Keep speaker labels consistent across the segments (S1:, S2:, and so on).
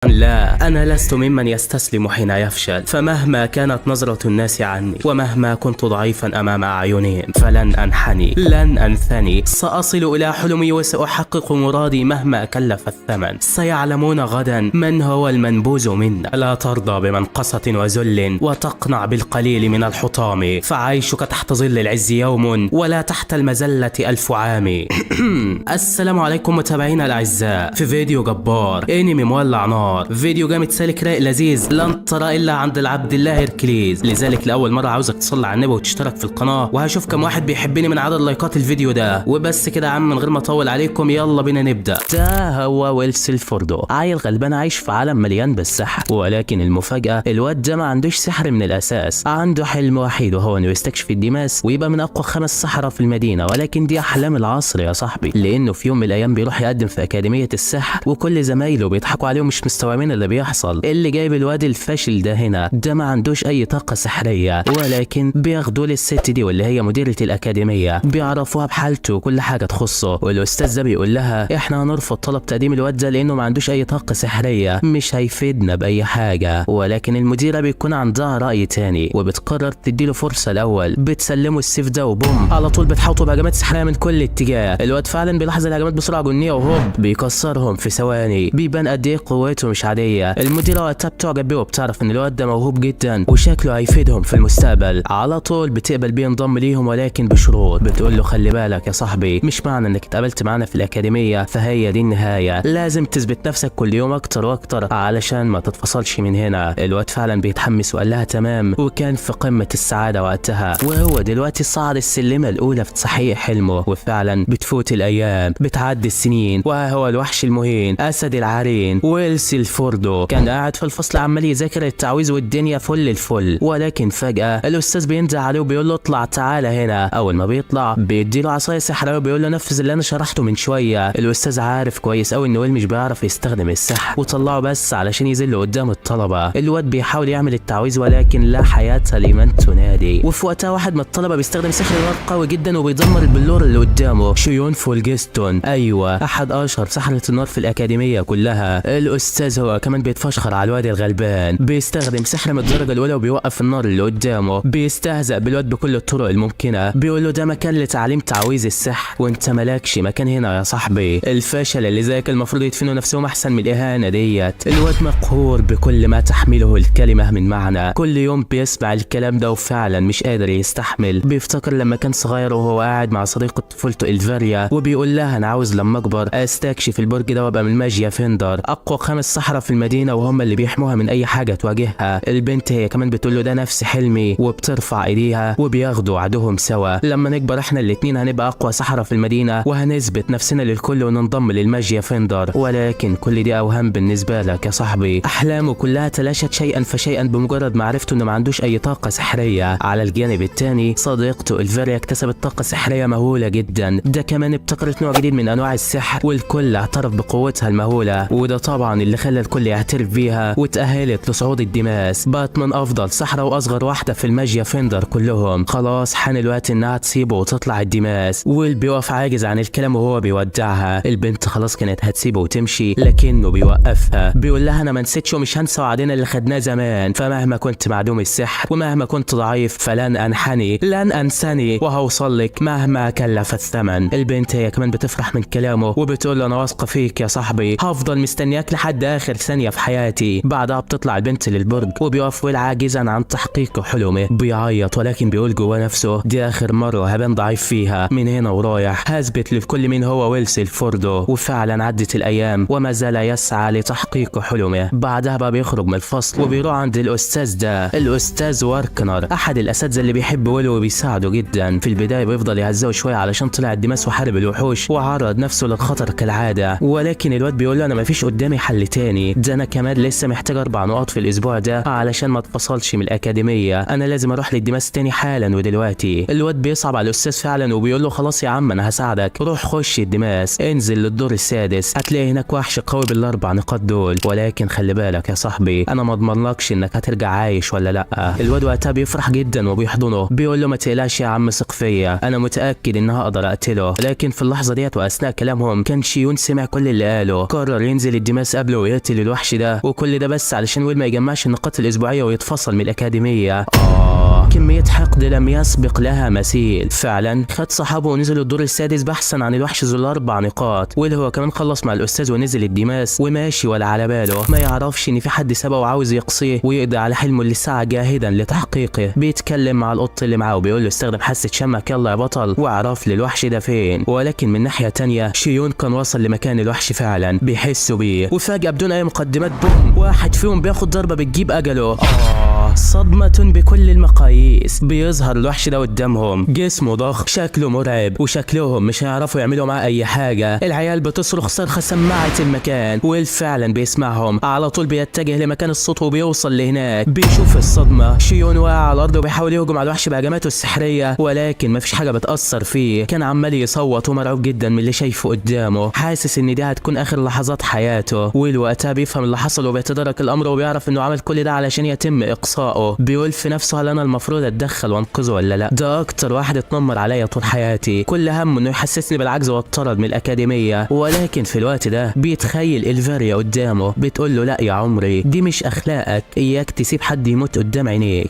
S1: لا، أنا لست ممن يستسلم حين يفشل، فمهما كانت نظرة الناس عني ومهما كنت ضعيفا أمام أعينهم فلن أنحني، لن أنثني، سأصل إلى حلمي وسأحقق مرادي مهما كلف الثمن. سيعلمون غدا من هو المنبوذ منا. لا ترضى بمنقصة وذل وتقنع بالقليل من الحطام، فعيشك تحت ظل العز يوم ولا تحت المذلة 1000 عام. السلام عليكم متابعينا الأعزاء، في فيديو جبار انمي مولع نار، فيديو جامد سالك رايق لذيذ لن ترى الا عند العبد الله هيركليز. لذلك لاول مره عاوزك تصلي على النبي وتشترك في القناه، وهشوف كم واحد بيحبني من عدد لايكات الفيديو ده. وبس كده يا عم، من غير ما اطول عليكم يلا بينا نبدا. ده هو ويلس الفوردو، عيل غلبان عايش في عالم مليان بالسحر، ولكن المفاجاه الواد ده ما عندوش سحر من الاساس، عنده حلم وحيد وهو انه يستكشف الدماس ويبقى من اقوى 5 سحرة في المدينه. ولكن دي احلام العصر يا صاحبي، لانه في يوم من الايام بيروح يقدم في اكاديميه السحر وكل زمايله بيضحكوا عليه ومش مستوعبين اللي بيحصل. اللي جايب الواد الفاشل ده هنا ده ما عندوش اي طاقه سحريه، ولكن بياخدوه للست دي واللي هي مديره الاكاديميه، بيعرفوها بحالته وكل حاجه تخصه. والاستاذ ده بيقول لها احنا هنرفض طلب تقديم الواد ده لانه ما عندوش اي طاقه سحريه، مش هيفيدنا باي حاجه. ولكن المديره بيكون عندها راي تاني وبتقرر تديله فرصه. الاول بتسلمه السيف ده وبوم على طول بتحاوطه بهجمات سحريه من كل اتجاه. الواد فعلا بيلاحظ الهجمات بسرعه جنيه وهوب بيكسرهم في ثواني، بيبان قد ايه قوته مش عاديه. المديره وقتها بتعجب بيه وبتعرف ان الواد ده موهوب جدا وشكله هيفيدهم في المستقبل. على طول بتقبل بيه ينضم ليهم، ولكن بشروط. بتقول له خلي بالك يا صاحبي، مش معنى انك اتقابلت معانا في الاكاديميه فهي دي النهايه، لازم تثبت نفسك كل يوم اكتر واكتر علشان ما تتفصلش من هنا. الواد فعلا بيتحمس وقال لها تمام، وكان في قمه السعاده وقتها. وهو دلوقتي صعد السلمه الاولى في تحقيق حلمه. وفعلا بتفوت الايام، بتعدي السنين، وهو الوحش المهين اسد العرين ويلس الفوردو كان قاعد في الفصل عمال يذاكر التعويذ والدنيا فل الفل. ولكن فجأة الاستاذ بينزل عليه وبيقول له اطلع تعالى هنا. اول ما بيطلع بيديله عصايه سحريه وبيقول له نفذ اللي انا شرحته من شويه. الاستاذ عارف كويس قوي ان ويل مش بيعرف يستخدم السحر وطلعه بس علشان يذل قدام الطلبه. الواد بيحاول يعمل التعويذ ولكن لا حياه لمن تنادي. وفي وقتها واحد من الطلبه بيستخدم سحر نار قوي جدا وبيدمر البلور اللي قدامه، شيون فولجستون. ايوه، احد اشهر سحرة النار في الاكاديميه كلها. الاستاذ هو كمان بيتفشخر على الواد الغلبان، بيستخدم سحر من الدرجه الاولى وبيوقف النار اللي قدامه، بيستهزأ بالواد بكل الطرق الممكنه، بيقول له ده مكان لتعليم تعويذ السحر وانت مالكش مكان هنا يا صاحبي. الفاشل اللي زيك المفروض يدفنوا نفسهم احسن من الاهانه ديت. الواد مقهور بكل ما تحمله الكلمه من معنى، كل يوم بيسمع الكلام ده وفعلا مش قادر يستحمل. بيفتكر لما كان صغير وهو قاعد مع صديقه طفولته الفاريا وبيقول لها انا عاوز لما اكبر استكشف البرج ده وابقى من الماجيا فيندر، اقوى 5 سحرة في المدينه وهم اللي بيحموها من اي حاجه تواجهها. البنت هي كمان بتقول له ده نفس حلمي وبترفع ايديها وبياخدوا وعدهم سوا، لما نكبر احنا الاتنين هنبقى اقوى سحرة في المدينه وهنثبت نفسنا للكل وننضم للماجيا فيندر. ولكن كل دي اوهام بالنسبه لك يا صاحبي، احلامه كلها تلاشت شيئا فشيئا بمجرد ما عرفته انه ما عندوش اي طاقه سحريه. على الجانب الثاني صديقته الفاريا اكتسبت طاقه سحريه مهوله جدا، ده كمان ابتكرت نوع جديد من انواع السحر والكل اعترف بقوتها المهوله، وده طبعا اللي خلى الكل يعترف بيها واتأهلت لصعود الدماس. بقت من افضل سحرة واصغر واحدة في الماجيا فيندر كلهم. خلاص حان الوقت انها تسيبه وتطلع الدماس، ويل بيقف عاجز عن الكلام وهو بيودعها. البنت خلاص كانت هتسيبه وتمشي لكنه بيوقفها، بيقول لها انا ما نسيتش ومش هنسى وعدنا اللي خدناه زمان، فمهما كنت معدوم السحر ومهما كنت ضعيف فلن انحني، لن انساني وهوصل لك مهما كلف الثمن. البنت هي كمان بتفرح من كلامه وبتقول له انا واثقة فيك يا صاحبي، هفضل مستنياك لحد اخر ثانية في حياتي. بعدها بتطلع البنت للبرج وبيقف ويل عاجزا عن تحقيق حلمه، بيعيط ولكن بيقول جوه نفسه دي اخر مرة هبان ضعيف فيها، من هنا ورايح هثبت للكل مين هو ويلس الفوردو. وفعلا عدت الايام وما زال يسعى لتحقيق حلمه. بعدها بقى بيخرج من الفصل وبيروح عند الاستاذ ده، الاستاذ واركنر، احد الاساتذه اللي بيحب ويل وبيساعده جدا. في البدايه بيفضل يهزقه شويه علشان طلع الدماس وحارب الوحوش وعرض نفسه للخطر كالعاده، ولكن الواد بيقول له انا مفيش قدامي حل تاني، ده انا كمان لسه محتاج 4 نقاط في الاسبوع ده علشان ما اتفصلش من الاكاديميه، انا لازم اروح للدماس تاني حالا ودلوقتي. الواد بيصعب على الاستاذ فعلا وبيقول له خلاص يا عم انا هساعدك، روح خش الدماس، انزل للدور السادس هتلاقي هناك وحش قوي بال4 نقاط دول، ولكن خلي بالك يا صاحبي انا ما اضمنلكش انك هترجع عايش ولا لا. الواد وقتها بيفرح جدا وبيحضنه، بيقول له ما تقلقش يا عم ثق فيا، انا متاكد ان هقدر اقتله. لكن في اللحظه ديت واثناء كلامهم كان شيون سمع كل اللي قاله، قرر ينزل الدماس قبله ويقتل الوحش ده، وكل ده بس علشان ويل ما يجمعش النقاط الاسبوعيه ويتفصل من الاكاديميه. كمية حقد لم يسبق لها مثيل. فعلا خد صحابه ونزلوا الدور السادس بحثا عن الوحش ذو ال4 نقاط، واللي هو كمان خلص مع الاستاذ ونزل الديماس وماشي ولا على باله، ما يعرفش ان في حد سبقه وعاوز يقصيه ويقضي على حلمه اللي سعى جاهدا لتحقيقه. بيتكلم مع القط اللي معاه وبيقول له استخدم حاسة شمك يلا يا بطل واعرف لي الوحش ده فين. ولكن من ناحية تانية شيون كان وصل لمكان الوحش فعلا بيحسوا بيه، وفجأة بدون اي مقدمات بوم واحد فيهم بياخد ضربة بتجيب اجله. صدمة بكل المقاييس. بيظهر الوحش ده قدامهم، جسمه ضخم، شكله مرعب، وشكلهم مش هيعرفوا يعملوا معاه اي حاجة. العيال بتصرخ صرخة سماعة المكان، ويل فعلا بيسمعهم. على طول بيتجه لمكان الصوت وبيوصل لهناك. بيشوف الصدمة، شيون واقع على الارض وبيحاول يهجم على الوحش بهجماته السحرية، ولكن مفيش حاجة بتأثر فيه. كان عمال يصوت ومرعوب جدا من اللي شايفه قدامه، حاسس ان دي هتكون اخر لحظات حياته. ويل وقتها بيفهم اللي حصل وبيتدارك الامر وبيعرف انه عمل كل ده علشان يتم اقصائه. بيقول في نفسه هل انا المفروض اتدخل وانقذه ولا لا؟ ده اكتر واحد اتنمر عليا طول حياتي، كل همه انه يحسسني بالعجز واتطرد من الاكاديميه. ولكن في الوقت ده بيتخيل الفاريا قدامه بتقول له لا يا عمري دي مش اخلاقك، اياك تسيب حد يموت قدام عينيك.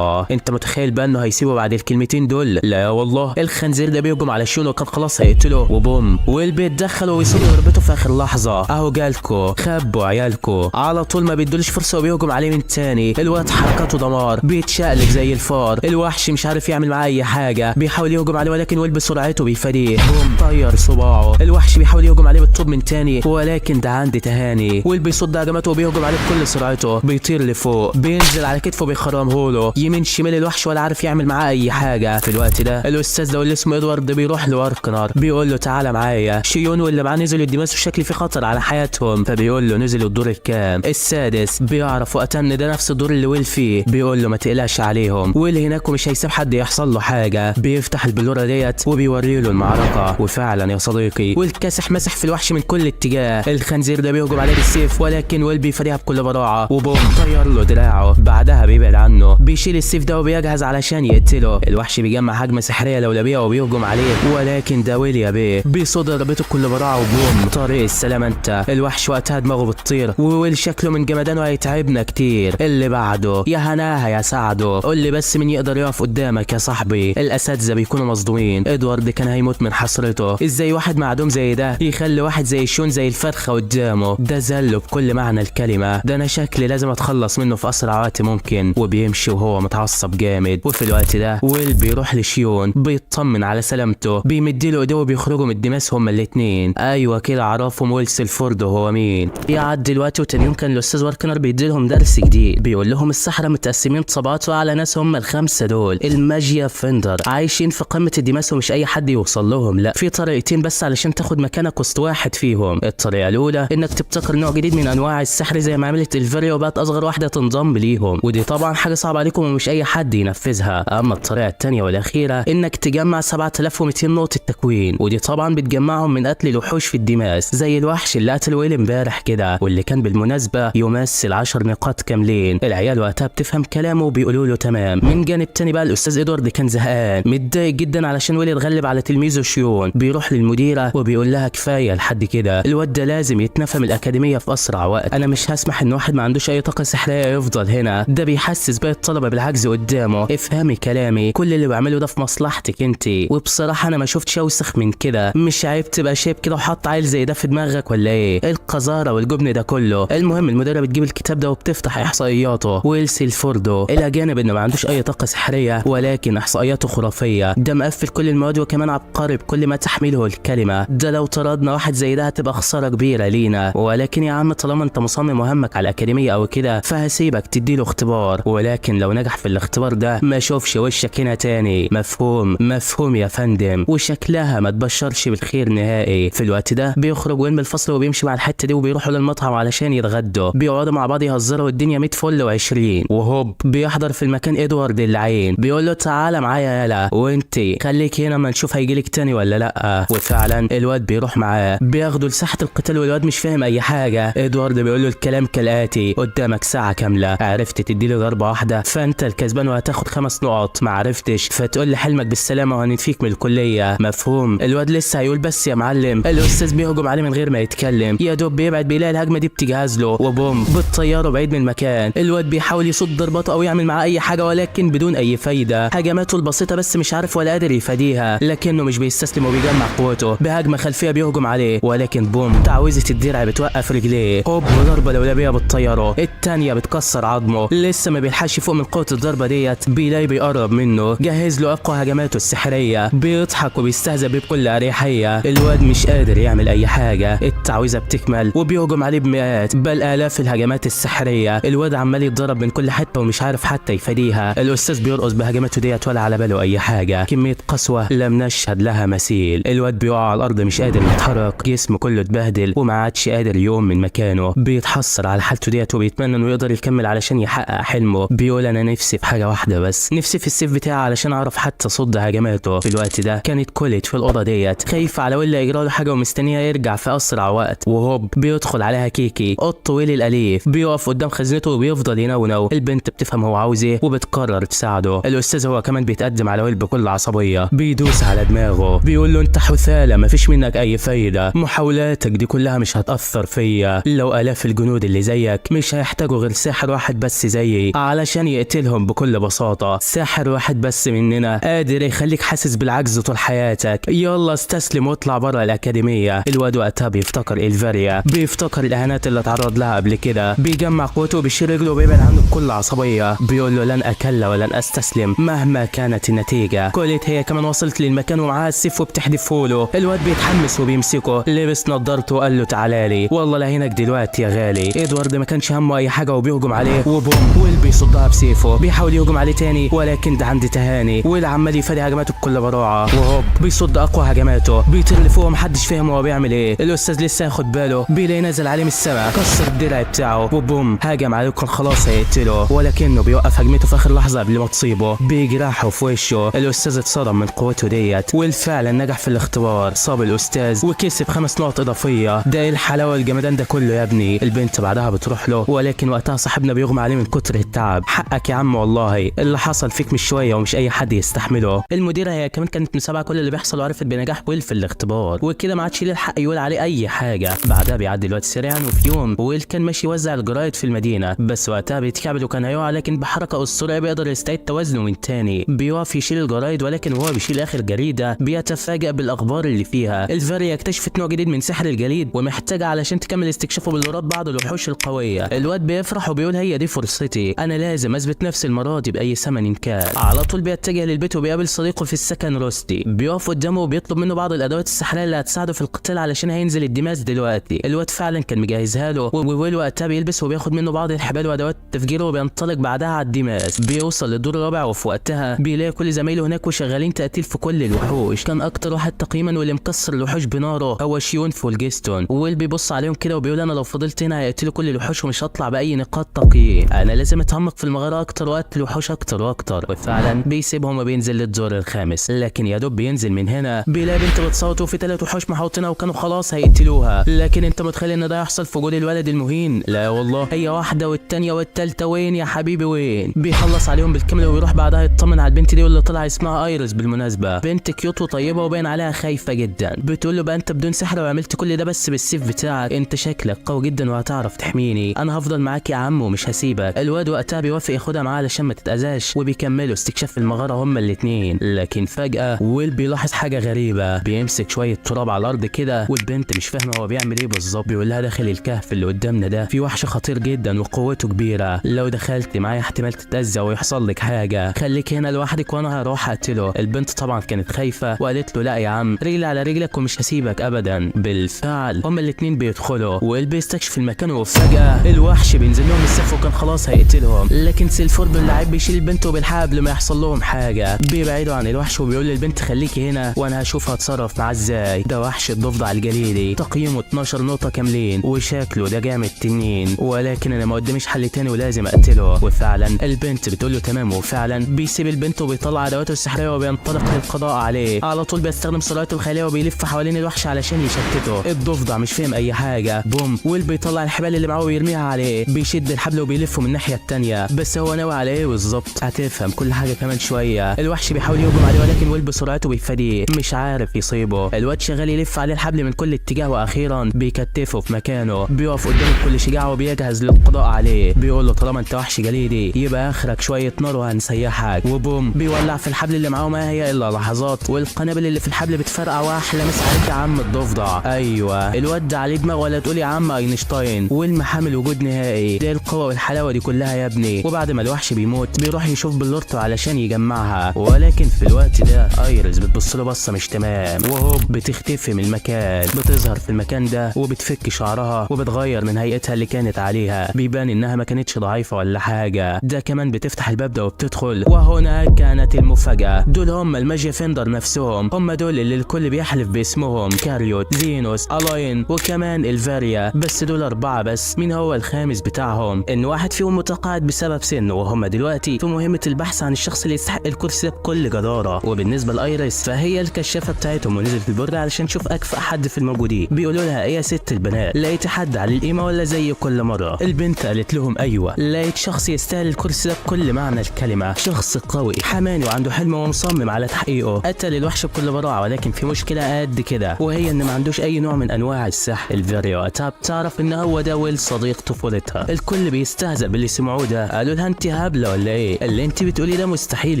S1: انت متخيل بقى انه هيسيبه بعد الكلمتين دول؟ لا والله. الخنزير ده بيهجم على شيون وكان خلاص هيقتله، وبوم ويل بيتدخل ويصير ضربته في اخر لحظه. اهو جالكو خبوا عيالكو. على طول ما بيدولش فرصه وبيهجم عليه من تاني. الواد حركاته دمار، بيتشقلب زي الفار. الوحش مش عارف يعمل معاه اي حاجه، بيحاول يهجم عليه ولكن ويل بسرعته بيفاديه. بوم طير صباعه. الوحش بيحاول يهجم عليه بالطوب من تاني، ولكن ده عندي تهاني. ويل بيصد هجماته وبيهجم عليه بكل سرعته، بيطير لفوق، بينزل على كتفه بيخرمه له يمين شمال. الوحش ولا عارف يعمل معاه اي حاجه. في الوقت ده الاستاذ ده اللي اسمه ادوارد بيروح لواركنر، بيقول له تعالى معايا. شيون واللي معاه نزلوا الدماس والشكل في خطر على حياتهم، فبيقول له نزلوا الدور الكام؟ السادس. بيعرف وقتها ان ده نفس الدور اللي ويل فيه. بيقول له ما تقلقش عليهم، ويل هناك ومش هيسيب حد يحصل له حاجه. بيفتح البلوره ديت وبيوري له المعركه، وفعلا يا صديقي ويل كاسح مسح في الوحش من كل اتجاه. الخنزير ده بيهجم عليه بالسيف، ولكن ويل بيفاديها بكل براعه، وبوم طير له دراعه. بعدها بيبعد عنه، بيشيل السيف ده وبيجهز علشان يقتله. الوحش بيجمع هجمه سحريه لولبيه وبيهجم عليه، ولكن ده ويل يا بيه بيصد ضربته بكل براعه، وبوم طريق السلام انت. الوحش وقتها دماغه بتطير، وويل شكله من جمدانه هيتعبنا كتير. اللي بعده يا هناها يا سعده، قول لي بس مين يقدر يقف قدامك يا صاحبي؟ الاساتذه بيكونوا مصدومين. ادوارد كان هيموت من حسرته، ازاي واحد معدوم زي ده يخلي واحد زي شون زي الفرخه قدامه؟ ده زله بكل معنى الكلمه. ده انا شكلي لازم اتخلص منه في اسرع وقت ممكن. وبيمشي وهو متعصب جامد. وفي الوقت ده ويل بيروح لشيون بيطمن على سلامته، بيمديله ايديه وبيخرجوا من الدماس هما الاثنين. ايوه كده عرفهم ويل سيلفورد هو مين. يعدي الوقت وتاني يوم كان الاستاذ واركنر بيديلهم درس جديد، بيقول لهم السحرة متقسمين طبقات وعلى ناس هم الخمسه دول الماجيا فندر، عايشين في قمه الدماس ومش اي حد يوصل لهم. لا، في طريقتين بس علشان تاخد مكانك وسط واحد فيهم. الطريقه الاولى انك تبتكر نوع جديد من انواع السحر زي ما عملت الفاريا وبقت اصغر واحده تنضم ليهم، ودي طبعا حاجه صعبه عليكم ومش اي حد ينفذها. اما الطريقه الثانيه والاخيره انك تجمع 7200 نقطه تكوين، ودي طبعا بتجمعهم من قتل الوحوش في الدماس زي الوحش اللي قتل ويل امبارح كده، واللي كان بالمناسبه يمثل 10 نقاط كاملين. العيال وقتها بتفهم كلامه وبيقولوا له تمام. من جانب تاني بقى الاستاذ ادوارد كان زهقان متضايق جدا علشان ويل اتغلب على تلميذه شيون. بيروح للمديره وبيقول لها كفايه لحد كده، الواد ده لازم يتنفى من الاكاديميه في اسرع وقت. انا مش هسمح ان واحد ما عندوش اي طاقه سحريه يفضل هنا. ده بيحسس باقي الطلبه بالعجز قدامه. افهمي كلامي، كل اللي بعمله ده في مصلحتك انت، وبصراحه انا ما شفتش اوسخ من كده. مش عيب تبقى شايب كده وحط عيل زي ده في دماغك ولا ايه؟ القذاره والجبن ده كله. المهم المديره بتجيب الكتاب ده وبتفتح احصائياته. ويل سيلفوردو الى جانب انه ما عندوش اي طاقه سحريه ولكن احصائياته خرافيه. ده مقفل كل المواد وكمان عبقري بكل ما تحمله الكلمه. ده لو طردنا واحد زي ده هتبقى خساره كبيره لينا. ولكن يا عم طالما انت مصمم وهمك على الاكاديميه او كده فهسيبك تديله اختبار، ولكن لو نجح في الاختبار ده ما اشوفش وشك هنا تاني. مفهوم؟ مفهوم يا فندم. وشكلها ما تبشرش بالخير نهائي. في الوقت ده بيخرج ويل من الفصل وبيمشي مع الحته دي وبيروحوا للمطعم علشان يتغدوا. بيقعدوا مع بعض يهزروا والدنيا 100 فل و20. وهوب بيحضر في المكان ادوارد اللعين، بيقول له تعالى معايا يالا وانتي خليك هنا ما نشوف هيجيلك تاني ولا لا. وفعلا الواد بيروح معاه، بياخدوا لساحه القتال والواد مش فاهم اي حاجه. ادوارد بيقول له الكلام كالاتي: قدامك ساعه كامله، عرفت تديله ضربه واحده فانت الكسبان وهتاخد 5 نقط، ما عرفتش فتقول لي حلمك بالسلامه وهنتفيك من الكليه، مفهوم؟ الواد لسه هيقول بس يا معلم، الاستاذ بيهجم عليه من غير ما يتكلم، يا دوب بيبعد بيلاقي الهجمه دي بتجهز له وبوم بالطياره بعيد من المكان. الواد بيحاول يصد ضرباته او يعمل معاه اي حاجه ولكن بدون اي فايده، هجماته البسيطه بس مش عارف ولا قادر يفاديها، لكنه مش بيستسلم وبيجمع قوته بهجمه خلفيه بيهجم عليه ولكن بوم تعويذه الدرع بتوقف رجليه، هوب ضربه لولبيه بالطياره الثانيه بتكسر عظمه، لسه ما بيلحقش يفوق من قوه الضربه ديت بيلاقي بيقرب منه جهز له اقوى هجماته السحريه، بيضحك وبيستهزأ بكل اريحيه. الواد مش قادر يعمل اي حاجه، التعويذه بتكمل وبيهجم عليه بمئات بل الاف الهجمات السحريه، الواد عمال يتضرب من كل حته ومش عارف حتى يفاديها، الاستاذ بيرقص بهجماته ديت ولا على باله اي حاجه، كميه قسوه لم نشهد لها مثيل. الواد بيقع على الارض مش قادر يتحرك، جسمه كله اتبهدل وما عادش قادر يقوم من مكانه، بيتحسر على حالته ديت وبيتمنى انه يقدر يكمل علشان يحقق حلمه، بيقول انا نفسي في حاجه واحده بس، نفسي في السيف بتاعي علشان اعرف حتى صد هجماته. في الوقت ده كانت كوليت في الاوضه ديت خايفه على ولا يجرى له حاجه ومستنيه يرجع في اسرع وقت، وهوب بيدخل عليها كيكي قط ويلي الاليف، بيقف قدام خزنته وبيفضل ينونو، البنت بتفهم هو عاوز ايه وبتقرر تساعده، الاستاذ هو كمان بيتقدم على ويل بكل عصبيه، بيدوس على دماغه بيقول له انت حثاله مفيش منك اي فايده، محاولاتك دي كلها مش هتاثر فيا، لو الاف الجنود اللي زيك مش هيحتاجوا غير ساحر واحد بس زيي علشان يقتلهم بكل بساطه، ساحر واحد بس مننا قادر يخليك حاسس بالعجز طول حياتك، يلا استسلم واطلع بره الاكاديميه. الواد وقتها بيفتكر الفاريا، بيفتكر الاهانات اللي اتعرض لها قبل كده، بيجمع قوته وبيشيل رجله وبيبعد عنه بكل عصبيه، بيقول له لن اكل ولن استسلم مهما كانت النتيجه. كوليت هي كمان وصلت للمكان ومعاها السيف وبتحدفه له، الواد بيتحمس وبيمسكه، لبس نضارته وقال له تعالى لي والله لهينك دلوقتي يا غالي. ادوارد ما كانش همه اي حاجه وبيهجم عليه وبوم ويل بيصدها بسيفه، بيحاول يهجم عليه تاني ولكن ده عند تهاني، ويل عمال يفادي هجماته بكل براعه وهوب بيصد اقوى هجماته، بيطير لفوق محدش فاهم هو بيعمل ايه، الاستاذ لسه ياخد باله بيلاقي نازل عليه من السماء كسر الدرع بتاعه وبوم هاجم عليه وكان خلاص هيقتله، ولكنه بيوقف هجمته في اخر لحظه قبل ما تصيبه بيجرحه في وشه، الاستاذ اتصدم من قوته ديت والفعلا نجح في الاختبار، صاب الاستاذ وكسب 5 نقط اضافيه، ده ايه الحلاوه والجمدان ده كله يا ابني. البنت بعدها بتروح له ولكن وقتها صاحبنا بيغمى عليه من كتر التعب، حقك يا عم والله اللي حصل فيك مش شويه ومش اي حد يستحمله. المديره هي كمان كانت مسابقه كل اللي بيحصل وعرفت بنجاح ويل في الاختبار وكده ما عادش ليه الحق يقول عليه اي حاجه. بعدها بيعدي الوقت سريعا وفي يوم ويل كان ماشي يوزع الجرايد في المدينه بس وقتها بيتكعبل وكان هيقع لكن بحركه اسطوريه بيقدر يستعيد توازنه من تاني، بيقف يشيل الجرايد ولكن وهو بيشيل اخر جريده بيتفاجئ بالاخبار اللي فيها، الفاريا اكتشفت نوع جديد من سحر الجليد ومحتاجه علشان تكمل استكشافه بالوراد بعض الوحوش القويه، الواد بيفرح وبيقول هي دي فرصتي، انا لازم اثبت نفسي المره دي باي ثمن كان. على طول بيتجه للبيت وبيقابل صديقه في السكن روستي، بيقف قدامه وبيطلب منه بعض الادوات السحريه اللي هتساعده في القتال علشان هينزل الدماس دلوقتي، الواد فعلا كان مجهزها له وويل وقتها بيلبس وبياخد منه بعض الحبال وادوات تفجيره وبينطلق بعدها على الدماس، بيوصل للدور الرابع وفي وقتها بيلاقي كل زمايله هناك وشغالين تقتيل في كل الوحوش، كان اكتر واحد تقييما واللي مكسر الوحوش بناره هو شيون فولجستون، وويل بيبص عليهم كده وبيقول انا لو فضلت هنا هيقتلوا كل الوحوش ومش هطلع باي نقاط تقييم، انا لازم اتعمق في المغاره اكتر وقت الوحوش اكتر واكتر، وفعلا بيسيبهم وبينزل للدور الخامس، لكن يا دوب بينزل من هنا بيلاقي بنت بتصوت وفي 3 وحوش محوطينها وكانوا خلاص هيقتلوها، لكن انت متخيل ان ده يحصل في وجود الولد المهين؟ لا والله هي واحده والتانيه والتالته وين يا حبيبي وين، بيخلص عليهم بالكامل ويروح بعدها يطمن على البنت دي واللي طلع اسمها ايريس بالمناسبه، بنت كيوت وطيبه وباين عليها خايفه جدا، بتقول له بقى انت بدون سحر وعملت كل ده بس بالسيف بتاعك، انت شكلك قوي جدا وهتعرف تحميني، انا هفضل معاك يا عم ومش هسيبك. الواد وقتها بيوافق ياخدها معاه علشان ما تتاذاش وبيكملوا استكشاف المغاره هما الاثنين، لكن فجاه ويل بيلاحظ حاجه غريبه، بيمسك شويه تراب على الارض كده والبنت مش فاهمه هو بيعمل ايه بالظبط، بيقول لها داخل الكهف اللي قدامنا ده في وحش خطير جدا وقوته كبيره، لو دخلت معايا احتمال تتاذى ويحصل لك حاجه، خليك هنا لوحدك وانا هروح اقتله. البنت طبعا كانت خايفه وقالت له لا يا عم رجلي على رجلك ومش هسيبك ابدا. بالفعل هما الاثنين بيدخلوا ويل بيستكشف المكان وفجاه الوحش بينزل لهم السقف وكان خلاص هيقتلهم، لكن سيلفورد اللاعب بيشيل البنت وبالحق قبل ما يحصل لهم حاجه، بيبعدوا عن الوحش وبيقول للبنت خليكي هنا وانا هشوف هتصرف معاه ازاي، ده وحش الضفدع الجليدي تقييمه 12 نقطه كاملين وشكله ده جامد تنين، ولكن انا ما قداميش حل تاني ولازم يقتله. وفعلا البنت بتقول له تمام، وفعلا بيسيب البنت وبيطلع ادواته السحريه وبينطلق للقضاء عليه. على طول بيستخدم سرعته الخياليه وبيلف حوالين الوحش علشان يشتته. الضفدع مش فاهم اي حاجه. بوم، ويل بيطلع الحبال اللي معاه ويرميها عليه، بيشد الحبل وبيلفه من الناحيه الثانيه. بس هو ناوي على ايه بالظبط؟ هتفهم كل حاجه كمان شويه. الوحش بيحاول يهجم عليه ولكن ويل بسرعته بيفاديه، مش عارف يصيبه. الواد شغال يلف عليه الحبل من كل اتجاه، واخيرا بيكتفه في مكانه. بيقف قدامه بكل شجاعه وبيجهز للقضاء عليه. بيقول له طالما انت وحش جليدي يبقى اخرك شويه نار وهنسيحك. وبوم، بيولع في الحبل اللي معاه ما هي الا لحظات، والقنابل اللي في الحبل بتفرقع. واحلى مسا عليك يا عم الضفدع. ايوه الواد ده عليه دماغ ولا تقول يا عم اينشتاين. والمحامل وجود نهائي. ده القوه والحلاوه دي كلها يا ابني. وبعد ما الوحش بيموت بيروح يشوف بلورته علشان يجمعها، ولكن في الوقت ده ايريس بتبص له بصه مش تمام، وهوب بتختفي من المكان. بتظهر في المكان ده وبتفك شعرها وبتغير من هيئتها اللي كانت عليها. بيبان انها ما كانتش ضعيفه ولا حاجه. ده كمان بتفتح الباب ده وبتدخل. وهنا كانت المفاجاه. دول هم الماجيا فيندر نفسهم. هم دول اللي الكل بيحلف باسمهم: كاريوت، زينوس، الاين، وكمان الفاريا. بس دول 4 بس. مين هو الخامس بتاعهم؟ ان واحد فيهم متقاعد بسبب سنه، وهم دلوقتي في مهمه البحث عن الشخص اللي يستحق الكرسي ده بكل جداره. وبالنسبه لايريس فهي الكشافه بتاعتهم ونزلت البرج علشان تشوف اكفأ حد في الموجودين. بيقولوا لها ايه يا ست البنات، لقيت حد على القيمه ولا زي كل مره؟ البنت قالت لهم ايوه، لقيت شخص يستاهل الكرسي ده بكل معنى الكلمه. شخص قوي حماني وعنده حلم ومصمم على تحقيقه. قتل الوحش بكل براعه، ولكن في مشكله قد كده، وهي ان ما عندوش اي نوع من انواع السحر. الفاريا تعرف ان هو ده ويل صديق طفولتها. الكل بيستهزأ باللي سمعوه ده. قالوا لها انت هبله ولا ايه؟ اللي انت بتقولي ده مستحيل